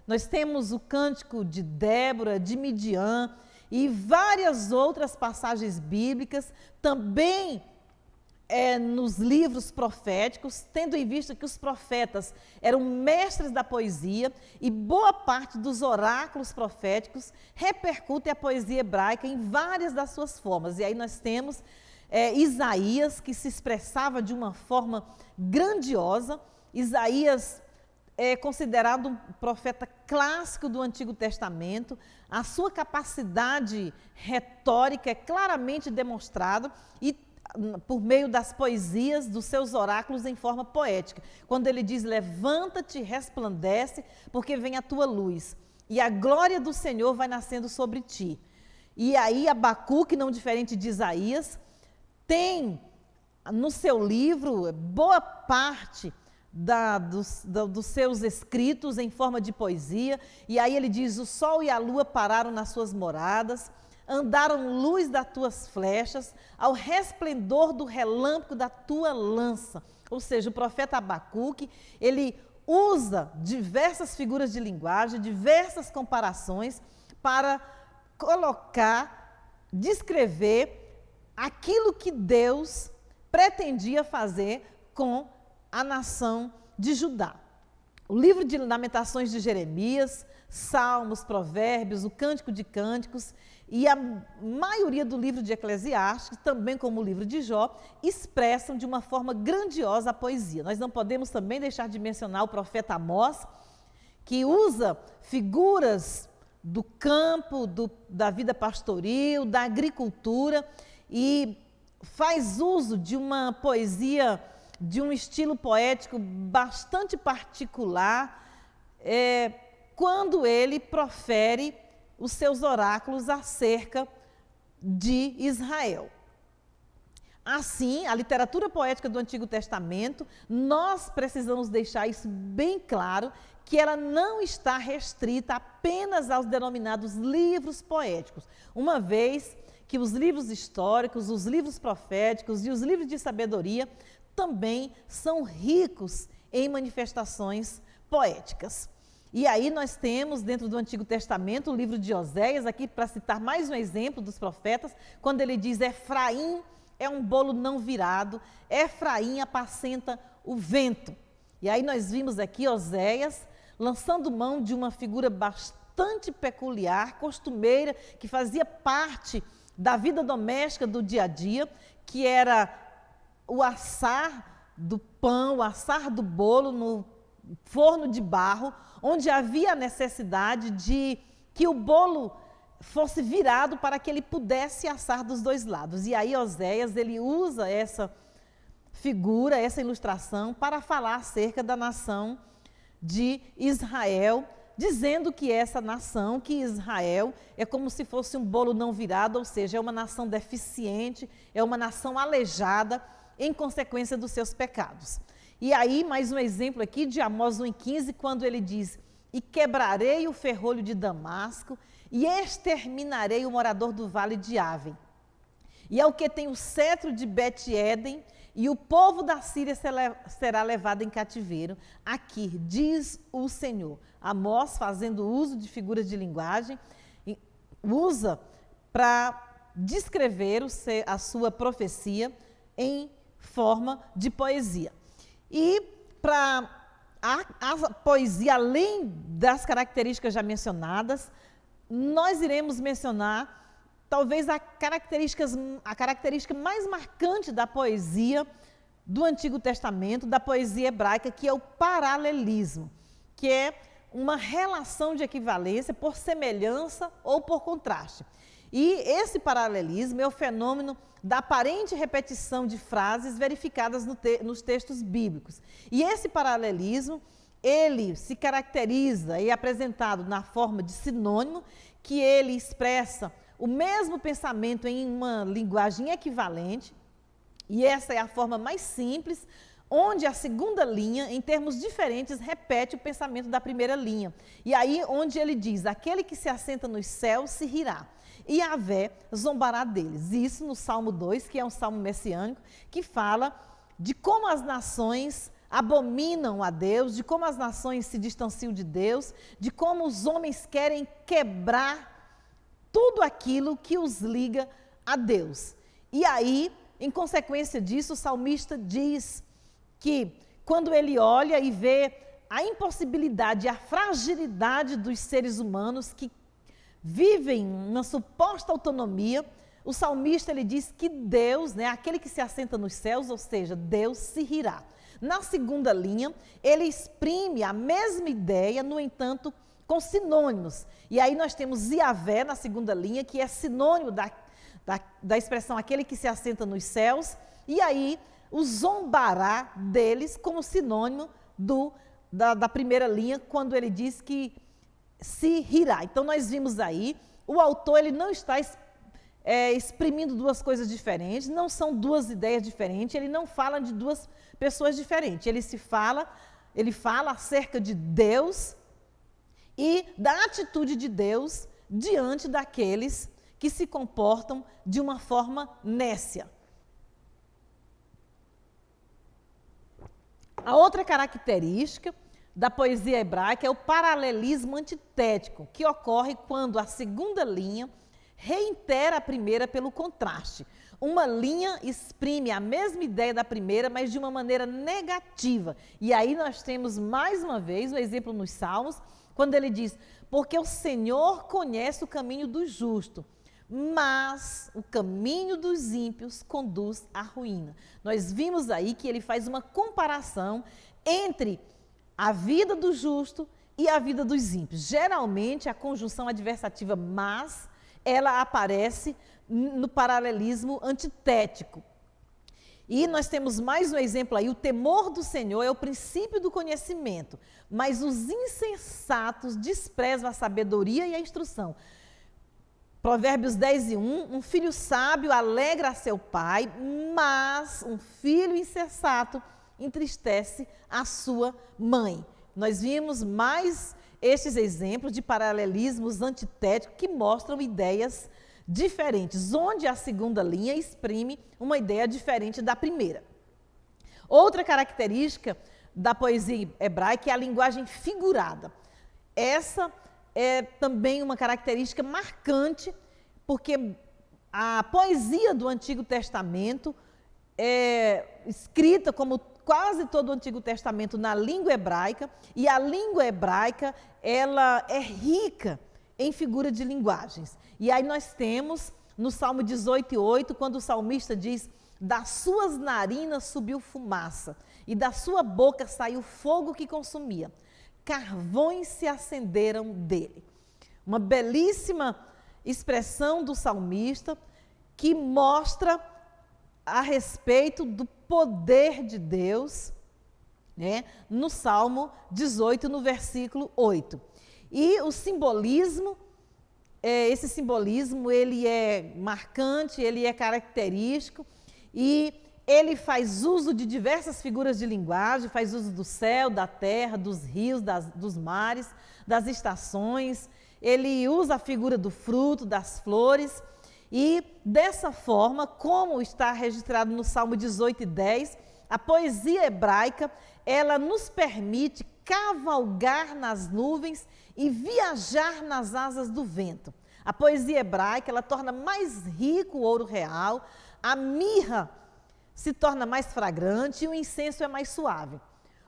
Nós temos o Cântico de Débora, de Midian, e várias outras passagens bíblicas, também nos livros proféticos, tendo em vista que os profetas eram mestres da poesia e boa parte dos oráculos proféticos repercutem a poesia hebraica em várias das suas formas. E aí nós temos Isaías, que se expressava de uma forma grandiosa. Isaías é considerado um profeta clássico do Antigo Testamento. A sua capacidade retórica é claramente demonstrada e por meio das poesias, dos seus oráculos em forma poética. Quando ele diz, levanta-te, resplandece, porque vem a tua luz, e a glória do Senhor vai nascendo sobre ti. E aí Abacuque, não diferente de Isaías, tem no seu livro boa parte dos seus escritos em forma de poesia, e aí ele diz: o sol e a lua pararam nas suas moradas, andaram luz das tuas flechas, ao resplendor do relâmpago da tua lança. Ou seja, o profeta Abacuque, ele usa diversas figuras de linguagem, diversas comparações para colocar, descrever aquilo que Deus pretendia fazer com a nação de Judá. O livro de Lamentações de Jeremias, Salmos, Provérbios, o Cântico de Cânticos e a maioria do livro de Eclesiastes, também como o livro de Jó, expressam de uma forma grandiosa a poesia. Nós não podemos também deixar de mencionar o profeta Amós, que usa figuras do campo, da vida pastoril, da agricultura, e faz uso de uma poesia, de um estilo poético bastante particular, quando ele profere os seus oráculos acerca de Israel. Assim, a literatura poética do Antigo Testamento, nós precisamos deixar isso bem claro, que ela não está restrita apenas aos denominados livros poéticos, uma vez que os livros históricos, os livros proféticos e os livros de sabedoria também são ricos em manifestações poéticas. E aí nós temos dentro do Antigo Testamento o livro de Oséias, aqui para citar mais um exemplo dos profetas, quando ele diz: Efraim é um bolo não virado, Efraim apacenta o vento. E aí nós vimos aqui Oséias lançando mão de uma figura bastante peculiar, costumeira, que fazia parte da vida doméstica do dia a dia, que era o assar do pão, o assar do bolo no forno de barro, onde havia a necessidade de que o bolo fosse virado para que ele pudesse assar dos dois lados. E aí Oséias, ele usa essa figura, essa ilustração, para falar acerca da nação de Israel, dizendo que essa nação, que Israel, é como se fosse um bolo não virado, ou seja, é uma nação deficiente, é uma nação aleijada em consequência dos seus pecados. E aí, mais um exemplo aqui de Amós 1,15, quando ele diz: e quebrarei o ferrolho de Damasco, e exterminarei o morador do vale de Aven. E ao que tem o cetro de Bet-Edem, e o povo da Síria será levado em cativeiro. Aqui, diz o Senhor. Amós, fazendo uso de figuras de linguagem, usa para descrever a sua profecia em forma de poesia. E para a poesia, além das características já mencionadas, nós iremos mencionar talvez a característica mais marcante da poesia do Antigo Testamento, da poesia hebraica, que é o paralelismo, que é uma relação de equivalência por semelhança ou por contraste. E esse paralelismo é o fenômeno da aparente repetição de frases verificadas nos textos bíblicos. E esse paralelismo, ele se caracteriza e é apresentado na forma de sinônimo, que ele expressa o mesmo pensamento em uma linguagem equivalente, e essa é a forma mais simples, onde a segunda linha, em termos diferentes, repete o pensamento da primeira linha. E aí, onde ele diz: aquele que se assenta nos céus se rirá, e Yahvé zombará deles. Isso no Salmo 2, que é um salmo messiânico, que fala de como as nações abominam a Deus, de como as nações se distanciam de Deus, de como os homens querem quebrar tudo aquilo que os liga a Deus. E aí, em consequência disso, o salmista diz que quando ele olha e vê a impossibilidade, a fragilidade dos seres humanos que vivem uma suposta autonomia, o salmista ele diz que Deus, aquele que se assenta nos céus, ou seja, Deus se rirá. Na segunda linha, ele exprime a mesma ideia, no entanto, com sinônimos. E aí nós temos Yahvé na segunda linha, que é sinônimo da expressão aquele que se assenta nos céus, e aí o zombará deles como sinônimo da primeira linha, quando ele diz que se rirá. Então nós vimos aí, o autor ele não está exprimindo duas coisas diferentes, não são duas ideias diferentes, ele não fala de duas pessoas diferentes, ele fala acerca de Deus e da atitude de Deus diante daqueles que se comportam de uma forma nécia. A outra característica da poesia hebraica é o paralelismo antitético, que ocorre quando a segunda linha reitera a primeira pelo contraste. Uma linha exprime a mesma ideia da primeira, mas de uma maneira negativa. E aí nós temos mais uma vez o exemplo nos Salmos, quando ele diz: porque o Senhor conhece o caminho do justo, mas o caminho dos ímpios conduz à ruína. Nós vimos aí que ele faz uma comparação entre a vida do justo e a vida dos ímpios. Geralmente a conjunção adversativa mas, ela aparece no paralelismo antitético. E nós temos mais um exemplo aí: o temor do Senhor é o princípio do conhecimento, mas os insensatos desprezam a sabedoria e a instrução. Provérbios 10:1, um filho sábio alegra a seu pai, mas um filho insensato entristece a sua mãe. Nós vimos mais estes exemplos de paralelismos antitéticos que mostram ideias diferentes, onde a segunda linha exprime uma ideia diferente da primeira. Outra característica da poesia hebraica é a linguagem figurada. Essa é também uma característica marcante, porque a poesia do Antigo Testamento é escrita, como quase todo o Antigo Testamento, na língua hebraica, e a língua hebraica ela é rica em figura de linguagens. E aí nós temos no Salmo 18:8, quando o salmista diz: das suas narinas subiu fumaça, e da sua boca saiu fogo que consumia. Carvões se acenderam dele. Uma belíssima expressão do salmista que mostra a respeito do poder de Deus, né, no Salmo 18, no versículo 8. E o simbolismo, esse simbolismo, ele é marcante, ele é característico e ele faz uso de diversas figuras de linguagem, faz uso do céu, da terra, dos rios, dos mares, das estações. Ele usa a figura do fruto, das flores. E dessa forma, como está registrado no Salmo 18:10, a poesia hebraica, ela nos permite cavalgar nas nuvens e viajar nas asas do vento. A poesia hebraica, ela torna mais rico o ouro real, a mirra se torna mais fragrante e o incenso é mais suave.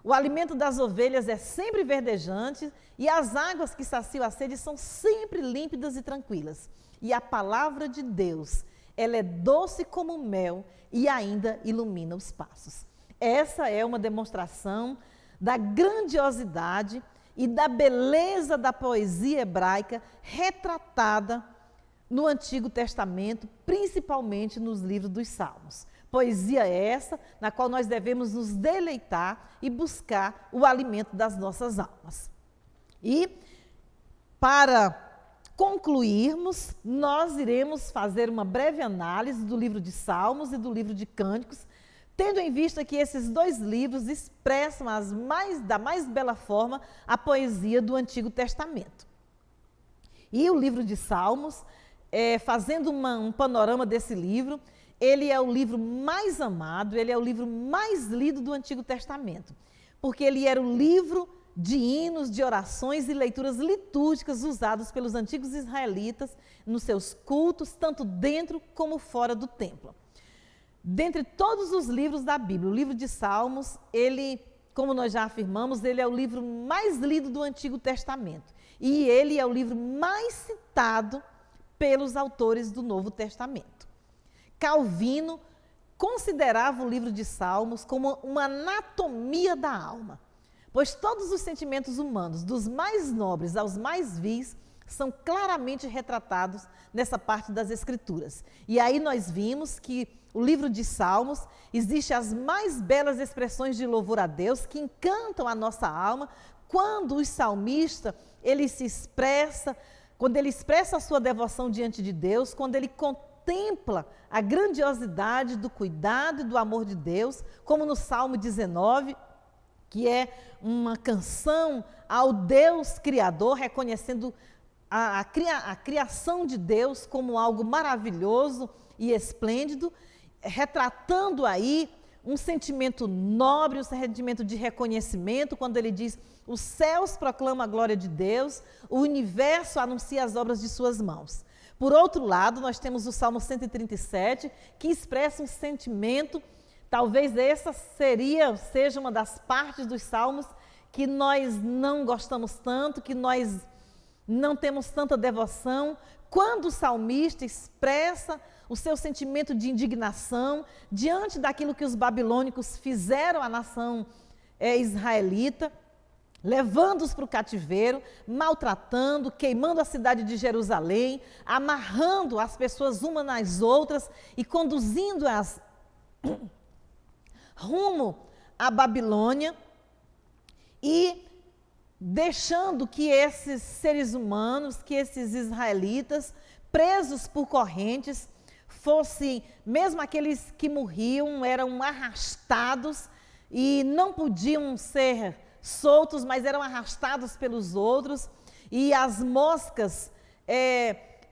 O alimento das ovelhas é sempre verdejante e as águas que saciam a sede são sempre límpidas e tranquilas. E a palavra de Deus, ela é doce como mel e ainda ilumina os passos. Essa é uma demonstração da grandiosidade e da beleza da poesia hebraica retratada no Antigo Testamento, principalmente nos livros dos Salmos. Poesia essa na qual nós devemos nos deleitar e buscar o alimento das nossas almas. E para concluirmos, nós iremos fazer uma breve análise do livro de Salmos e do livro de Cânticos, tendo em vista que esses dois livros expressam da mais bela forma a poesia do Antigo Testamento. E o livro de Salmos, fazendo um panorama desse livro, ele é o livro mais amado, ele é o livro mais lido do Antigo Testamento, porque ele era o livro de hinos, de orações e leituras litúrgicas usados pelos antigos israelitas nos seus cultos, tanto dentro como fora do templo. Dentre todos os livros da Bíblia, o livro de Salmos, ele, como nós já afirmamos, ele é o livro mais lido do Antigo Testamento. E ele é o livro mais citado pelos autores do Novo Testamento. Calvino considerava o livro de Salmos como uma anatomia da alma, pois todos os sentimentos humanos, dos mais nobres aos mais vis, são claramente retratados nessa parte das Escrituras. E aí nós vimos que o livro de Salmos existe as mais belas expressões de louvor a Deus que encantam a nossa alma, quando o salmista, quando ele expressa a sua devoção diante de Deus, quando ele contempla a grandiosidade do cuidado e do amor de Deus, como no Salmo 19, que é uma canção ao Deus Criador, reconhecendo a criação de Deus como algo maravilhoso e esplêndido, retratando aí um sentimento nobre, um sentimento de reconhecimento, quando ele diz: os céus proclamam a glória de Deus, o universo anuncia as obras de suas mãos. Por outro lado, nós temos o Salmo 137, que expressa um sentimento, talvez essa seja uma das partes dos salmos que nós não gostamos tanto, que nós não temos tanta devoção, quando o salmista expressa o seu sentimento de indignação diante daquilo que os babilônicos fizeram à nação israelita, levando-os para o cativeiro, maltratando, queimando a cidade de Jerusalém, amarrando as pessoas umas nas outras e conduzindo-as rumo à Babilônia, e deixando que esses seres humanos, que esses israelitas, presos por correntes, fossem, mesmo aqueles que morriam, eram arrastados e não podiam ser soltos, mas eram arrastados pelos outros, e as moscas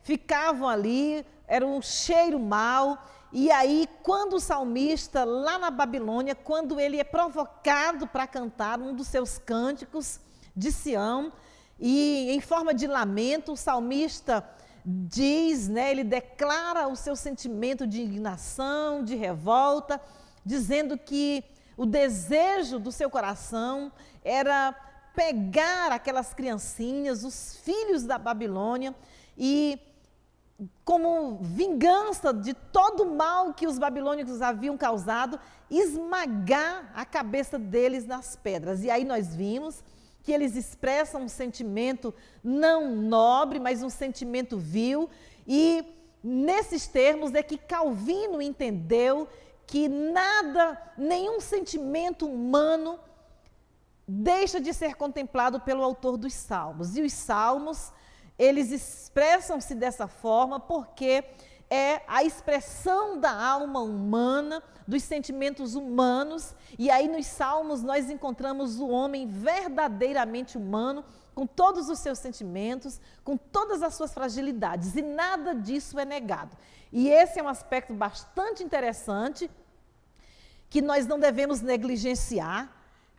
ficavam ali, era um cheiro mau. E aí, quando o salmista, lá na Babilônia, quando ele é provocado para cantar um dos seus cânticos de Sião, e em forma de lamento, o salmista diz, ele declara o seu sentimento de indignação, de revolta, dizendo que o desejo do seu coração era pegar aquelas criancinhas, os filhos da Babilônia, e como vingança de todo o mal que os babilônicos haviam causado, esmagar a cabeça deles nas pedras. E aí nós vimos que eles expressam um sentimento não nobre, mas um sentimento vil, e nesses termos é que Calvino entendeu que nenhum sentimento humano deixa de ser contemplado pelo autor dos Salmos. E os Salmos, eles expressam-se dessa forma porque é a expressão da alma humana, dos sentimentos humanos, e aí nos Salmos nós encontramos o homem verdadeiramente humano, com todos os seus sentimentos, com todas as suas fragilidades, e nada disso é negado. E esse é um aspecto bastante interessante, que nós não devemos negligenciar,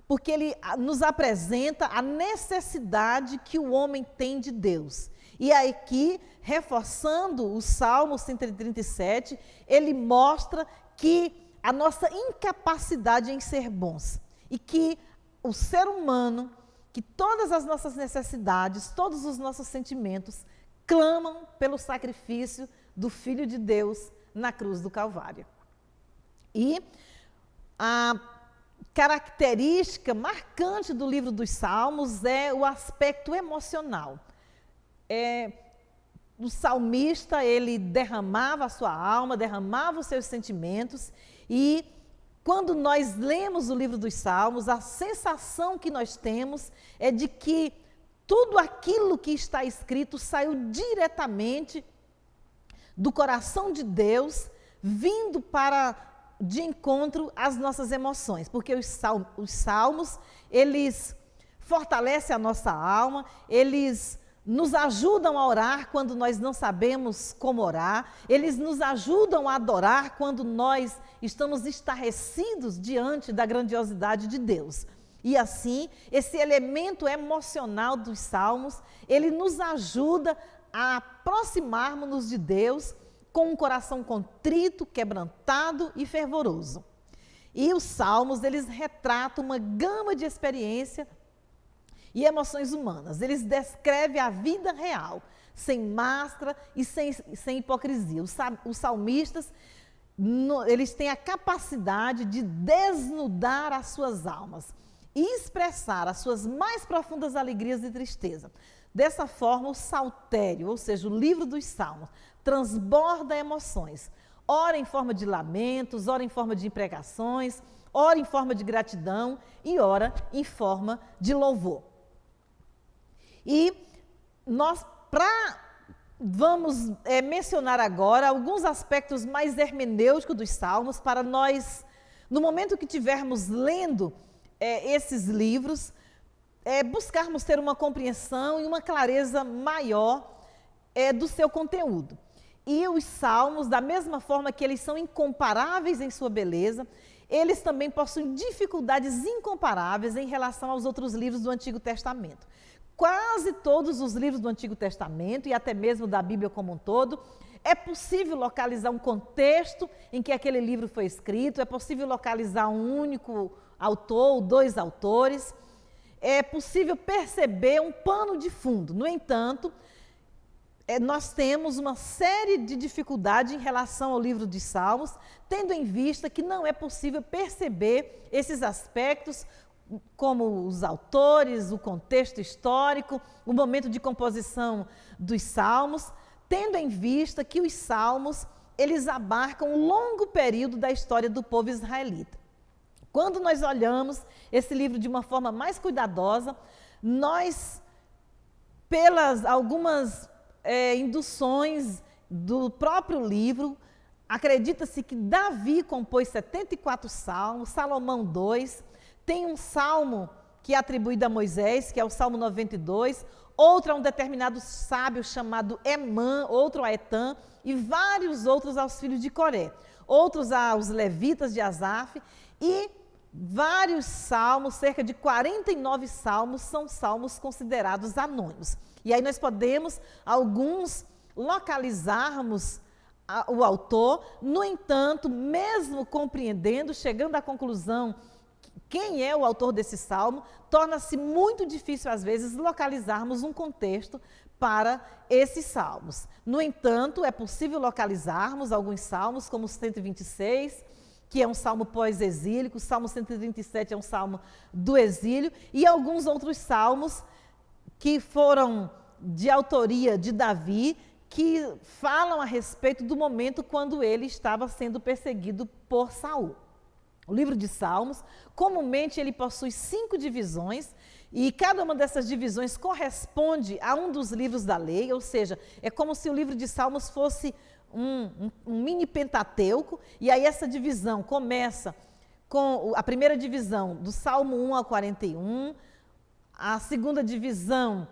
porque ele nos apresenta a necessidade que o homem tem de Deus. E aqui, reforçando o Salmo 137, ele mostra que a nossa incapacidade em ser bons, e que o ser humano, que todas as nossas necessidades, todos os nossos sentimentos, clamam pelo sacrifício do Filho de Deus na cruz do Calvário. E a característica marcante do livro dos Salmos é o aspecto emocional. O salmista, ele derramava a sua alma, derramava os seus sentimentos, e quando nós lemos o livro dos Salmos, a sensação que nós temos é de que tudo aquilo que está escrito saiu diretamente do coração de Deus, vindo de encontro às nossas emoções, porque os salmos, eles fortalecem a nossa alma, eles nos ajudam a orar quando nós não sabemos como orar, eles nos ajudam a adorar quando nós estamos estarrecidos diante da grandiosidade de Deus. E assim, esse elemento emocional dos salmos, ele nos ajuda a aproximarmos-nos de Deus com um coração contrito, quebrantado e fervoroso. E os salmos, eles retratam uma gama de experiência e emoções humanas. Eles descrevem a vida real, sem máscara e sem hipocrisia. Os salmistas, eles têm a capacidade de desnudar as suas almas e expressar as suas mais profundas alegrias e tristeza. Dessa forma, o saltério, ou seja, o livro dos Salmos, transborda emoções. Ora em forma de lamentos, ora em forma de imprecações, ora em forma de gratidão e ora em forma de louvor. E nós, para vamos mencionar agora alguns aspectos mais hermenêuticos dos Salmos para nós, no momento que estivermos lendo esses livros, buscarmos ter uma compreensão e uma clareza maior do seu conteúdo. E os Salmos, da mesma forma que eles são incomparáveis em sua beleza, eles também possuem dificuldades incomparáveis em relação aos outros livros do Antigo Testamento. Quase todos os livros do Antigo Testamento e até mesmo da Bíblia como um todo, é possível localizar um contexto em que aquele livro foi escrito, é possível localizar um único autor ou dois autores, é possível perceber um pano de fundo. No entanto, nós temos uma série de dificuldades em relação ao livro de Salmos, tendo em vista que não é possível perceber esses aspectos como os autores, o contexto histórico, o momento de composição dos Salmos, tendo em vista que os Salmos, eles abarcam um longo período da história do povo israelita. Quando nós olhamos esse livro de uma forma mais cuidadosa, nós, pelas algumas induções do próprio livro, acredita-se que Davi compôs 74 salmos, Salomão 2, tem um salmo que é atribuído a Moisés, que é o Salmo 92, outro a um determinado sábio chamado Emã, outro a Etã, e vários outros aos filhos de Coré, outros aos levitas de Asaf, e vários salmos, cerca de 49 salmos, são salmos considerados anônimos. E aí nós podemos, alguns, localizarmos o autor, no entanto, mesmo compreendendo, chegando à conclusão quem é o autor desse salmo, torna-se muito difícil, às vezes, localizarmos um contexto para esses salmos. No entanto, é possível localizarmos alguns salmos, como o 126, que é um salmo pós-exílico, o Salmo 137 é um salmo do exílio, e alguns outros salmos que foram de autoria de Davi, que falam a respeito do momento quando ele estava sendo perseguido por Saul. O livro de Salmos, comumente ele possui 5 divisões, e cada uma dessas divisões corresponde a um dos livros da lei, ou seja, é como se o livro de Salmos fosse um mini Pentateuco, e aí essa divisão começa com a primeira divisão do Salmo 1 ao 41, a segunda divisão,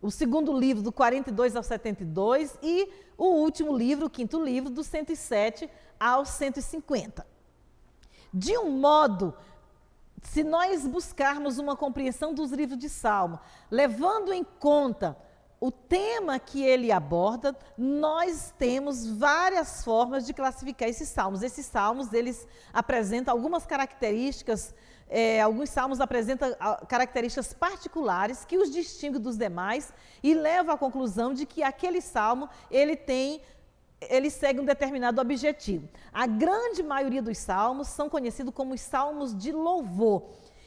o segundo livro do 42 ao 72 e o último livro, o quinto livro, do 107 ao 150. De um modo, se nós buscarmos uma compreensão dos livros de Salmo, levando em conta o tema que ele aborda, nós temos várias formas de classificar esses salmos. Esses salmos, eles apresentam algumas características, alguns salmos apresentam características particulares que os distinguem dos demais e levam à conclusão de que aquele salmo, ele segue um determinado objetivo. A grande maioria dos salmos são conhecidos como os salmos de louvor.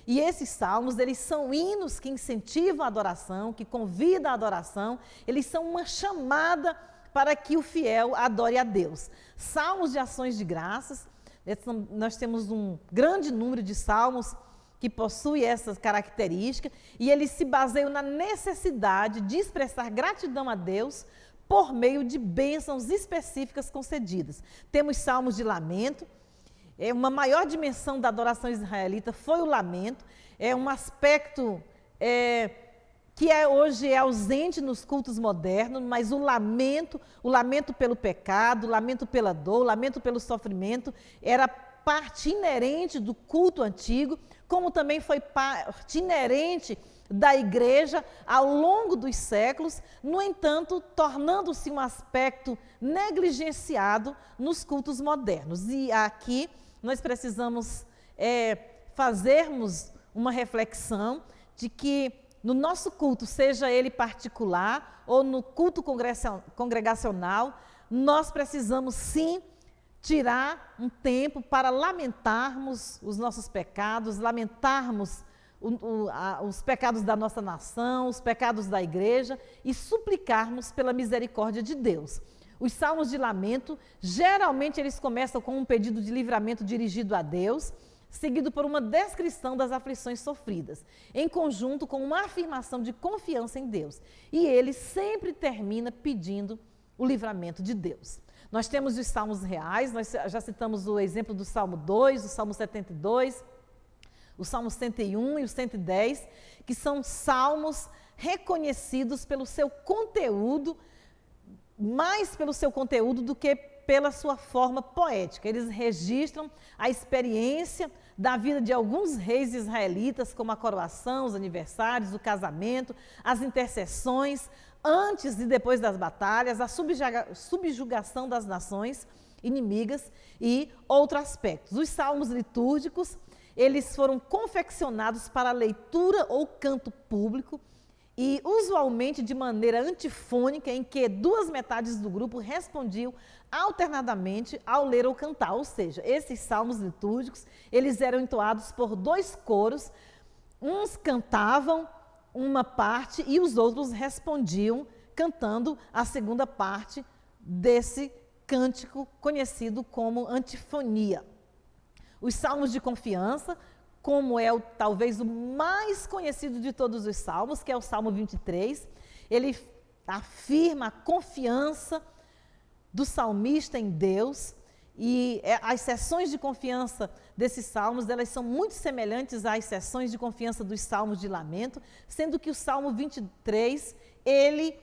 E esses salmos, eles são hinos que incentivam a adoração, que convidam a adoração, eles são uma chamada para que o fiel adore a Deus. Salmos de ações de graças, nós temos um grande número de salmos que possuem essas características, e eles se baseiam na necessidade de expressar gratidão a Deus por meio de bênçãos específicas concedidas. Temos salmos de lamento. Uma maior dimensão da adoração israelita foi o lamento, é um aspecto que hoje é ausente nos cultos modernos, mas o lamento pelo pecado, o lamento pela dor, o lamento pelo sofrimento, era parte inerente do culto antigo, como também foi parte inerente da igreja ao longo dos séculos, no entanto, tornando-se um aspecto negligenciado nos cultos modernos. E aqui nós precisamos fazermos uma reflexão de que no nosso culto, seja ele particular ou no culto congregacional, nós precisamos sim tirar um tempo para lamentarmos os nossos pecados, lamentarmos os pecados da nossa nação, os pecados da igreja e suplicarmos pela misericórdia de Deus. Os salmos de lamento, geralmente eles começam com um pedido de livramento dirigido a Deus, seguido por uma descrição das aflições sofridas, em conjunto com uma afirmação de confiança em Deus. E ele sempre termina pedindo o livramento de Deus. Nós temos os salmos reais, nós já citamos o exemplo do Salmo 2, o Salmo 72, o Salmo 101 e o 110, que são salmos reconhecidos pelo seu conteúdo, mais pelo seu conteúdo do que pela sua forma poética. Eles registram a experiência da vida de alguns reis israelitas, como a coroação, os aniversários, o casamento, as intercessões, antes e depois das batalhas, a subjugação das nações inimigas e outros aspectos. Os salmos litúrgicos, eles foram confeccionados para leitura ou canto público e usualmente de maneira antifônica, em que duas metades do grupo respondiam alternadamente ao ler ou cantar. Ou seja, esses salmos litúrgicos, eles eram entoados por dois coros, uns cantavam uma parte e os outros respondiam cantando a segunda parte desse cântico conhecido como antifonia. Os salmos de confiança, como é talvez o mais conhecido de todos os salmos, que é o Salmo 23, ele afirma a confiança do salmista em Deus, e as sessões de confiança desses salmos, elas são muito semelhantes às sessões de confiança dos salmos de lamento, sendo que o Salmo 23, ele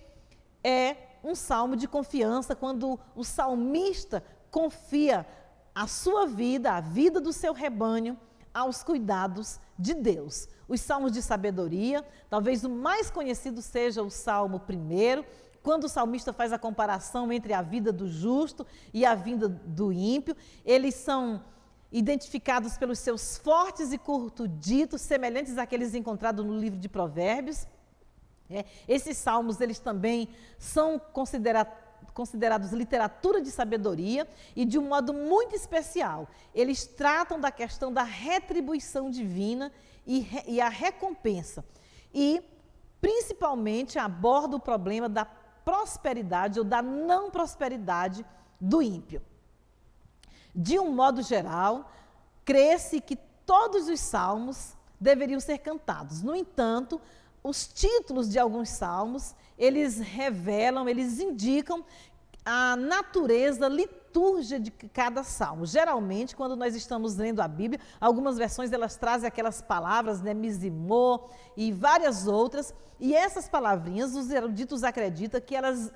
é um salmo de confiança quando o salmista confia a sua vida, a vida do seu rebanho, aos cuidados de Deus. Os salmos de sabedoria, talvez o mais conhecido seja o Salmo 1, quando o salmista faz a comparação entre a vida do justo e a vida do ímpio. Eles são identificados pelos seus fortes e curtos ditos, semelhantes àqueles encontrados no livro de Provérbios. Esses salmos, eles também são considerados literatura de sabedoria e de um modo muito especial. Eles tratam da questão da retribuição divina e a recompensa. E, principalmente, abordam o problema da prosperidade ou da não prosperidade do ímpio. De um modo geral, crê-se que todos os salmos deveriam ser cantados. No entanto, os títulos de alguns salmos, eles revelam, eles indicam a natureza litúrgica de cada salmo. Geralmente, quando nós estamos lendo a Bíblia, algumas versões elas trazem aquelas palavras, né, mizimô e várias outras, e essas palavrinhas, os eruditos acreditam que elas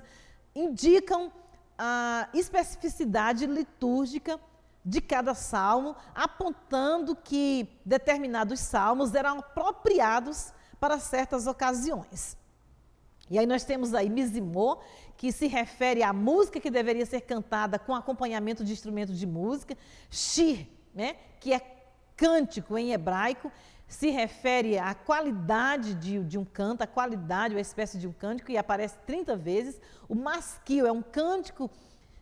indicam a especificidade litúrgica de cada salmo, apontando que determinados salmos eram apropriados para certas ocasiões. E aí nós temos aí mizimô, que se refere à música que deveria ser cantada com acompanhamento de instrumentos de música. Shir, né, que é cântico em hebraico, se refere à qualidade de um canto, a qualidade, uma espécie de um cântico, e aparece 30 vezes. O masquil é um cântico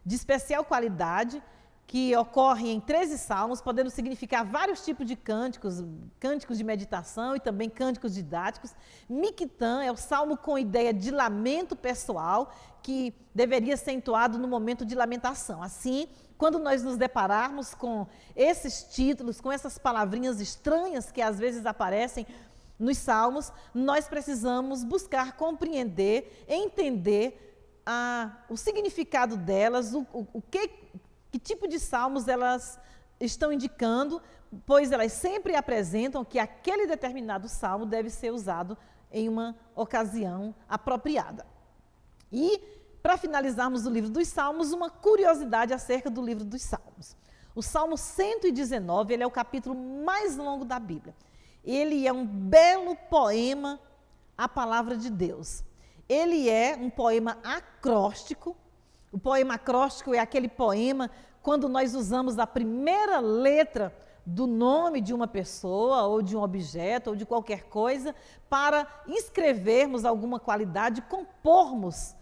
de especial qualidade, que ocorre em 13 salmos, podendo significar vários tipos de cânticos, cânticos de meditação e também cânticos didáticos. Miquitã é o salmo com ideia de lamento pessoal, que deveria ser entoado no momento de lamentação. Assim, quando nós nos depararmos com esses títulos, com essas palavrinhas estranhas que às vezes aparecem nos salmos, nós precisamos buscar compreender, entender o significado delas, que tipo de salmos elas estão indicando, pois elas sempre apresentam que aquele determinado salmo deve ser usado em uma ocasião apropriada. E, para finalizarmos o livro dos Salmos, uma curiosidade acerca do livro dos Salmos. O Salmo 119, ele é o capítulo mais longo da Bíblia. Ele é um belo poema à palavra de Deus. Ele é um poema acróstico. O poema acróstico é aquele poema quando nós usamos a primeira letra do nome de uma pessoa, ou de um objeto, ou de qualquer coisa, para inscrevermos alguma qualidade, compormos,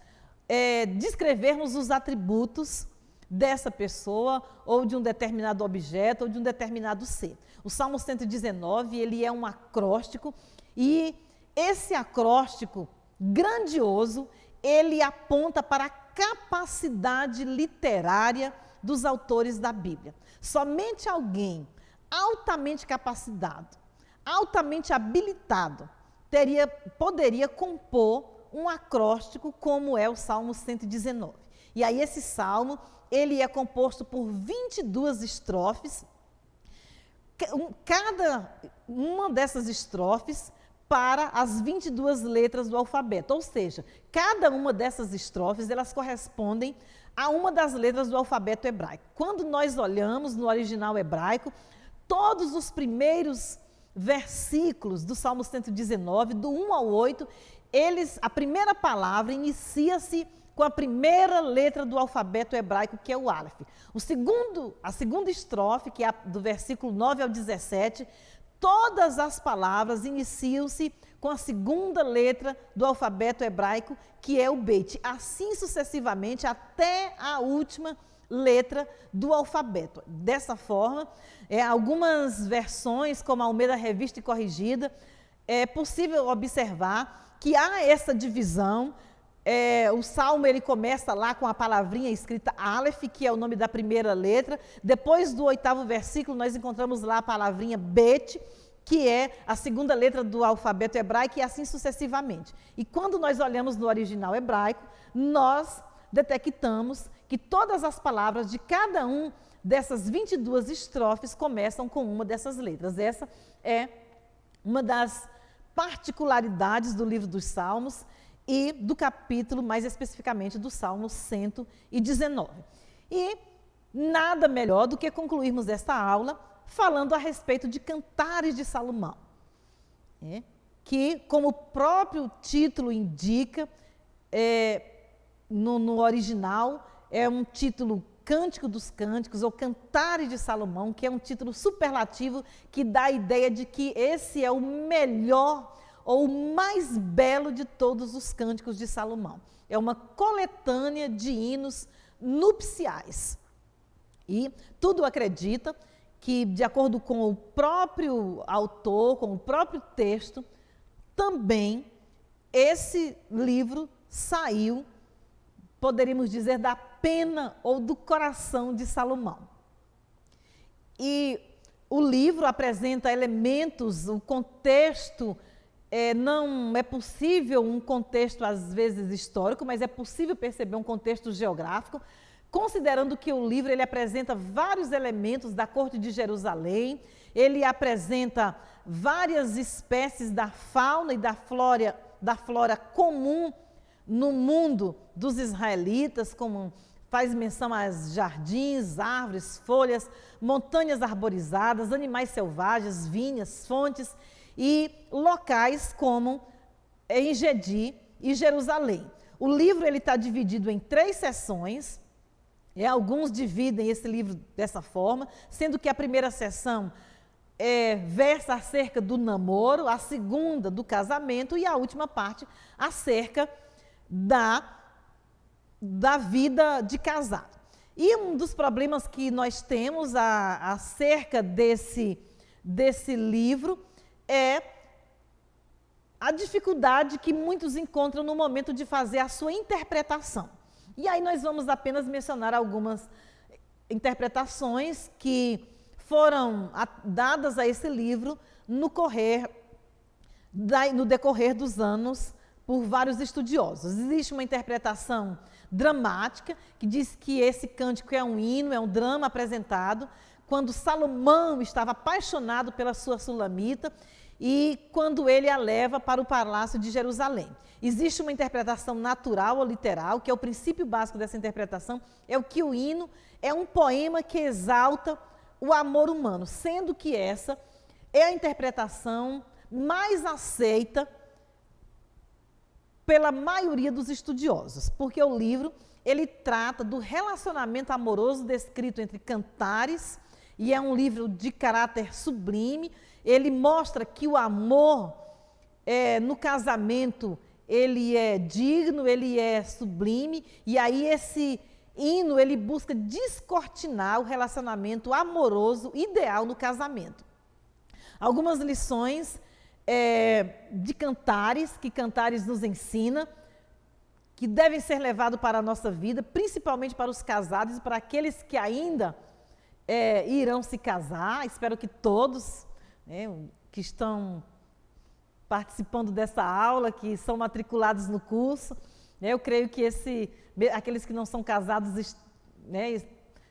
descrevermos os atributos dessa pessoa, ou de um determinado objeto, ou de um determinado ser. O Salmo 119, ele é um acróstico, e esse acróstico grandioso, ele aponta para a capacidade literária dos autores da Bíblia. Somente alguém altamente capacitado, altamente habilitado, poderia compor um acróstico como é o Salmo 119. E aí esse salmo, ele é composto por 22 estrofes. Cada uma dessas estrofes para as 22 letras do alfabeto, ou seja, cada uma dessas estrofes, elas correspondem a uma das letras do alfabeto hebraico. Quando nós olhamos no original hebraico, todos os primeiros versículos do Salmo 119, do 1 ao 8, a primeira palavra inicia-se com a primeira letra do alfabeto hebraico, que é o Aleph. A segunda estrofe, que é do versículo 9 ao 17, todas as palavras iniciam-se com a segunda letra do alfabeto hebraico, que é o Bet. Assim sucessivamente até a última letra do alfabeto. Dessa forma, algumas versões, como a Almeida Revista e Corrigida, é possível observar que há essa divisão. O salmo ele começa lá com a palavrinha escrita Aleph, que é o nome da primeira letra. Depois do 8º versículo, nós encontramos lá a palavrinha Bet, que é a segunda letra do alfabeto hebraico, e assim sucessivamente. E quando nós olhamos no original hebraico, nós detectamos que todas as palavras de cada um dessas 22 estrofes começam com uma dessas letras. Essa é uma das particularidades do livro dos Salmos e do capítulo, mais especificamente, do Salmo 119. E nada melhor do que concluirmos esta aula falando a respeito de Cantares de Salomão, que, como o próprio título indica, no original, é um título Cântico dos Cânticos, ou Cantares de Salomão, que é um título superlativo que dá a ideia de que esse é o melhor ou o mais belo de todos os cânticos de Salomão. É uma coletânea de hinos nupciais. E tudo acredita que, de acordo com o próprio autor, com o próprio texto, também esse livro saiu, poderíamos dizer, da pena ou do coração de Salomão. E o livro apresenta elementos, o contexto. Não é possível um contexto, às vezes, histórico, mas é possível perceber um contexto geográfico, considerando que o livro ele apresenta vários elementos da corte de Jerusalém, ele apresenta várias espécies da fauna e da flora comum no mundo dos israelitas, como faz menção a jardins, árvores, folhas, montanhas arborizadas, animais selvagens, vinhas, fontes, e locais como Engedi e Jerusalém. O livro está dividido em 3 seções, alguns dividem esse livro dessa forma, sendo que a primeira seção versa acerca do namoro, a segunda do casamento e a última parte acerca da vida de casado. E um dos problemas que nós temos acerca desse livro é a dificuldade que muitos encontram no momento de fazer a sua interpretação. E aí nós vamos apenas mencionar algumas interpretações que foram dadas a esse livro no decorrer dos anos por vários estudiosos. Existe uma interpretação dramática que diz que esse cântico é um hino, é um drama apresentado quando Salomão estava apaixonado pela sua sulamita e quando ele a leva para o palácio de Jerusalém. Existe uma interpretação natural ou literal, que é o princípio básico dessa interpretação, é o que o hino é um poema que exalta o amor humano, sendo que essa é a interpretação mais aceita pela maioria dos estudiosos, porque o livro ele trata do relacionamento amoroso descrito entre cantares, e é um livro de caráter sublime. Ele mostra que o amor no casamento ele é digno, ele é sublime, e aí esse hino ele busca descortinar o relacionamento amoroso ideal no casamento. Algumas lições de Cantares, que Cantares nos ensina, que devem ser levados para a nossa vida, principalmente para os casados e para aqueles que ainda irão se casar. Espero que todos que estão participando dessa aula, que são matriculados no curso, Eu creio que aqueles que não são casados, né,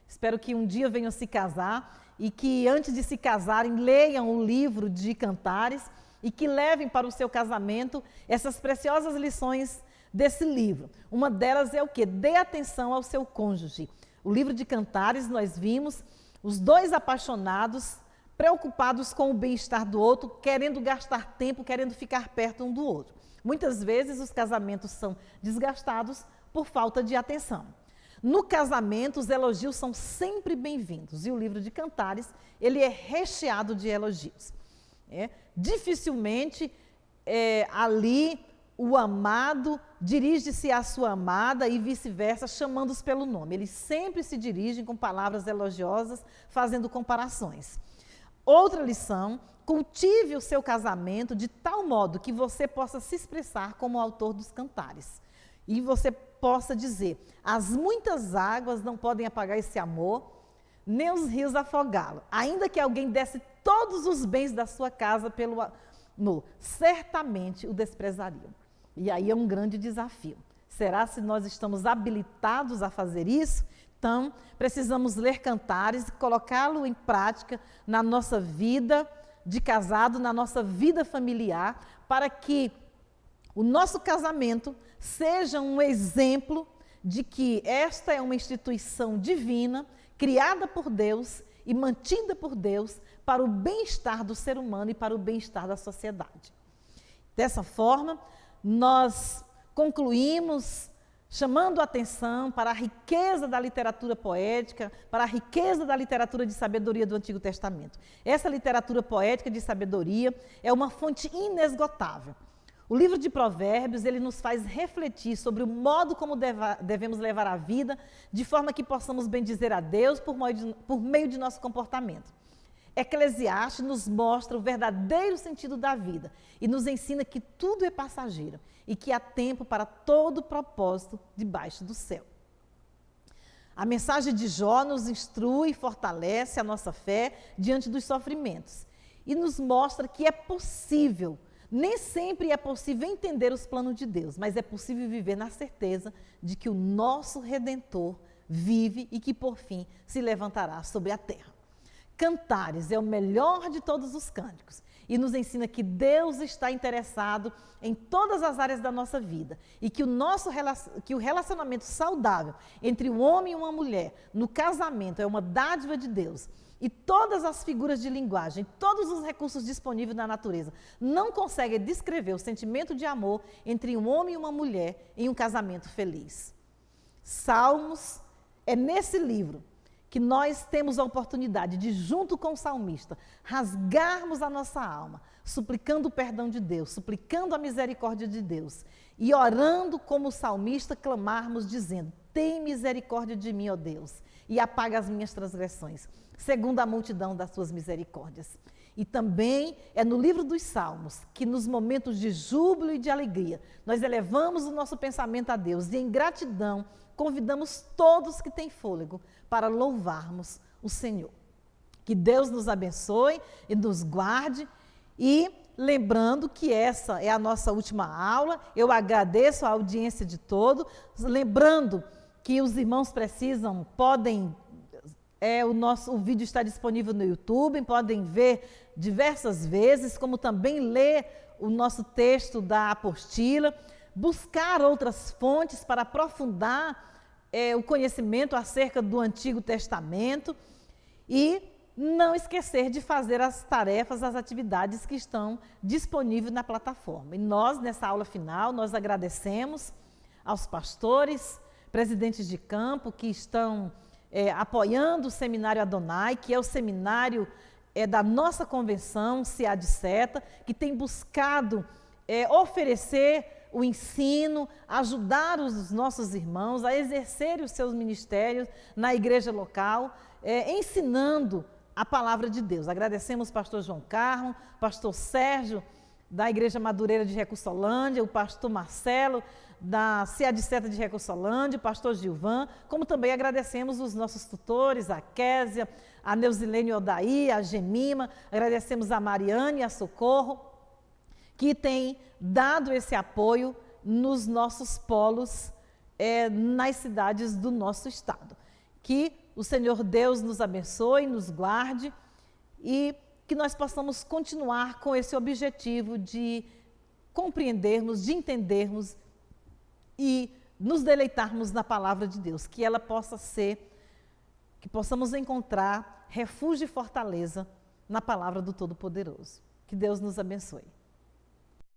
espero que um dia venham se casar e que antes de se casarem leiam o livro de Cantares e que levem para o seu casamento essas preciosas lições desse livro. Uma delas é o quê? Dê atenção ao seu cônjuge. O livro de Cantares, nós vimos os dois apaixonados, preocupados com o bem-estar do outro, querendo gastar tempo, querendo ficar perto um do outro. Muitas vezes os casamentos são desgastados por falta de atenção. No casamento, os elogios são sempre bem-vindos e o livro de Cantares, ele é recheado de elogios. Dificilmente ali o amado dirige-se à sua amada e vice-versa, chamando-os pelo nome. Eles sempre se dirigem com palavras elogiosas, fazendo comparações. Outra lição: cultive o seu casamento de tal modo que você possa se expressar como o autor dos cantares. E você possa dizer: as muitas águas não podem apagar esse amor, nem os rios afogá-lo. Ainda que alguém desse todos os bens da sua casa pelo amor, certamente o desprezariam. E aí é um grande desafio. Será se nós estamos habilitados a fazer isso? Então, precisamos ler Cantares e colocá-lo em prática na nossa vida de casado, na nossa vida familiar, para que o nosso casamento seja um exemplo de que esta é uma instituição divina, criada por Deus e mantida por Deus para o bem-estar do ser humano e para o bem-estar da sociedade. Dessa forma, nós concluímos chamando a atenção para a riqueza da literatura poética, para a riqueza da literatura de sabedoria do Antigo Testamento. Essa literatura poética de sabedoria é uma fonte inesgotável. O livro de Provérbios, ele nos faz refletir sobre o modo como devemos levar a vida, de forma que possamos bendizer a Deus por meio de nosso comportamento. Eclesiastes nos mostra o verdadeiro sentido da vida e nos ensina que tudo é passageiro e que há tempo para todo propósito debaixo do céu. A mensagem de Jó nos instrui e fortalece a nossa fé diante dos sofrimentos e nos mostra que é possível, nem sempre é possível entender os planos de Deus, mas é possível viver na certeza de que o nosso Redentor vive e que por fim se levantará sobre a terra. Cantares é o melhor de todos os cânticos e nos ensina que Deus está interessado em todas as áreas da nossa vida e que o relacionamento saudável entre um homem e uma mulher no casamento é uma dádiva de Deus. E todas as figuras de linguagem, todos os recursos disponíveis na natureza não conseguem descrever o sentimento de amor entre um homem e uma mulher em um casamento feliz. Salmos é nesse livro que nós temos a oportunidade de, junto com o salmista, rasgarmos a nossa alma, suplicando o perdão de Deus, suplicando a misericórdia de Deus e orando como o salmista, clamarmos dizendo: tem misericórdia de mim, ó Deus, e apaga as minhas transgressões, segundo a multidão das suas misericórdias. E também é no livro dos Salmos que nos momentos de júbilo e de alegria, nós elevamos o nosso pensamento a Deus e em gratidão convidamos todos que têm fôlego para louvarmos o Senhor. Que Deus nos abençoe e nos guarde e lembrando que essa é a nossa última aula, eu agradeço a audiência de todos, lembrando que os irmãos podem o vídeo está disponível no YouTube, podem ver diversas vezes, como também ler o nosso texto da apostila, buscar outras fontes para aprofundar o conhecimento acerca do Antigo Testamento e não esquecer de fazer as tarefas, as atividades que estão disponíveis na plataforma. E nós, nessa aula final, nós agradecemos aos pastores, presidentes de campo que estão apoiando o Seminário Adonai, que é o seminário da nossa convenção, SEAD Seta, que tem buscado oferecer o ensino, ajudar os nossos irmãos a exercerem os seus ministérios na igreja local, ensinando a palavra de Deus. Agradecemos o pastor João Carmo, pastor Sérgio, da Igreja Madureira de Recursolândia, o pastor Marcelo, da SEAD Seta de Recursolândia, o pastor Gilvan, como também agradecemos os nossos tutores, a Késia, a Neuzilene Odaí, a Gemima, agradecemos a Mariane e a Socorro, que têm dado esse apoio nos nossos polos, nas cidades do nosso estado. Que o Senhor Deus nos abençoe, nos guarde e que nós possamos continuar com esse objetivo de compreendermos, de entendermos e nos deleitarmos na palavra de Deus, que ela possa ser, que possamos encontrar refúgio e fortaleza na palavra do Todo-Poderoso. Que Deus nos abençoe.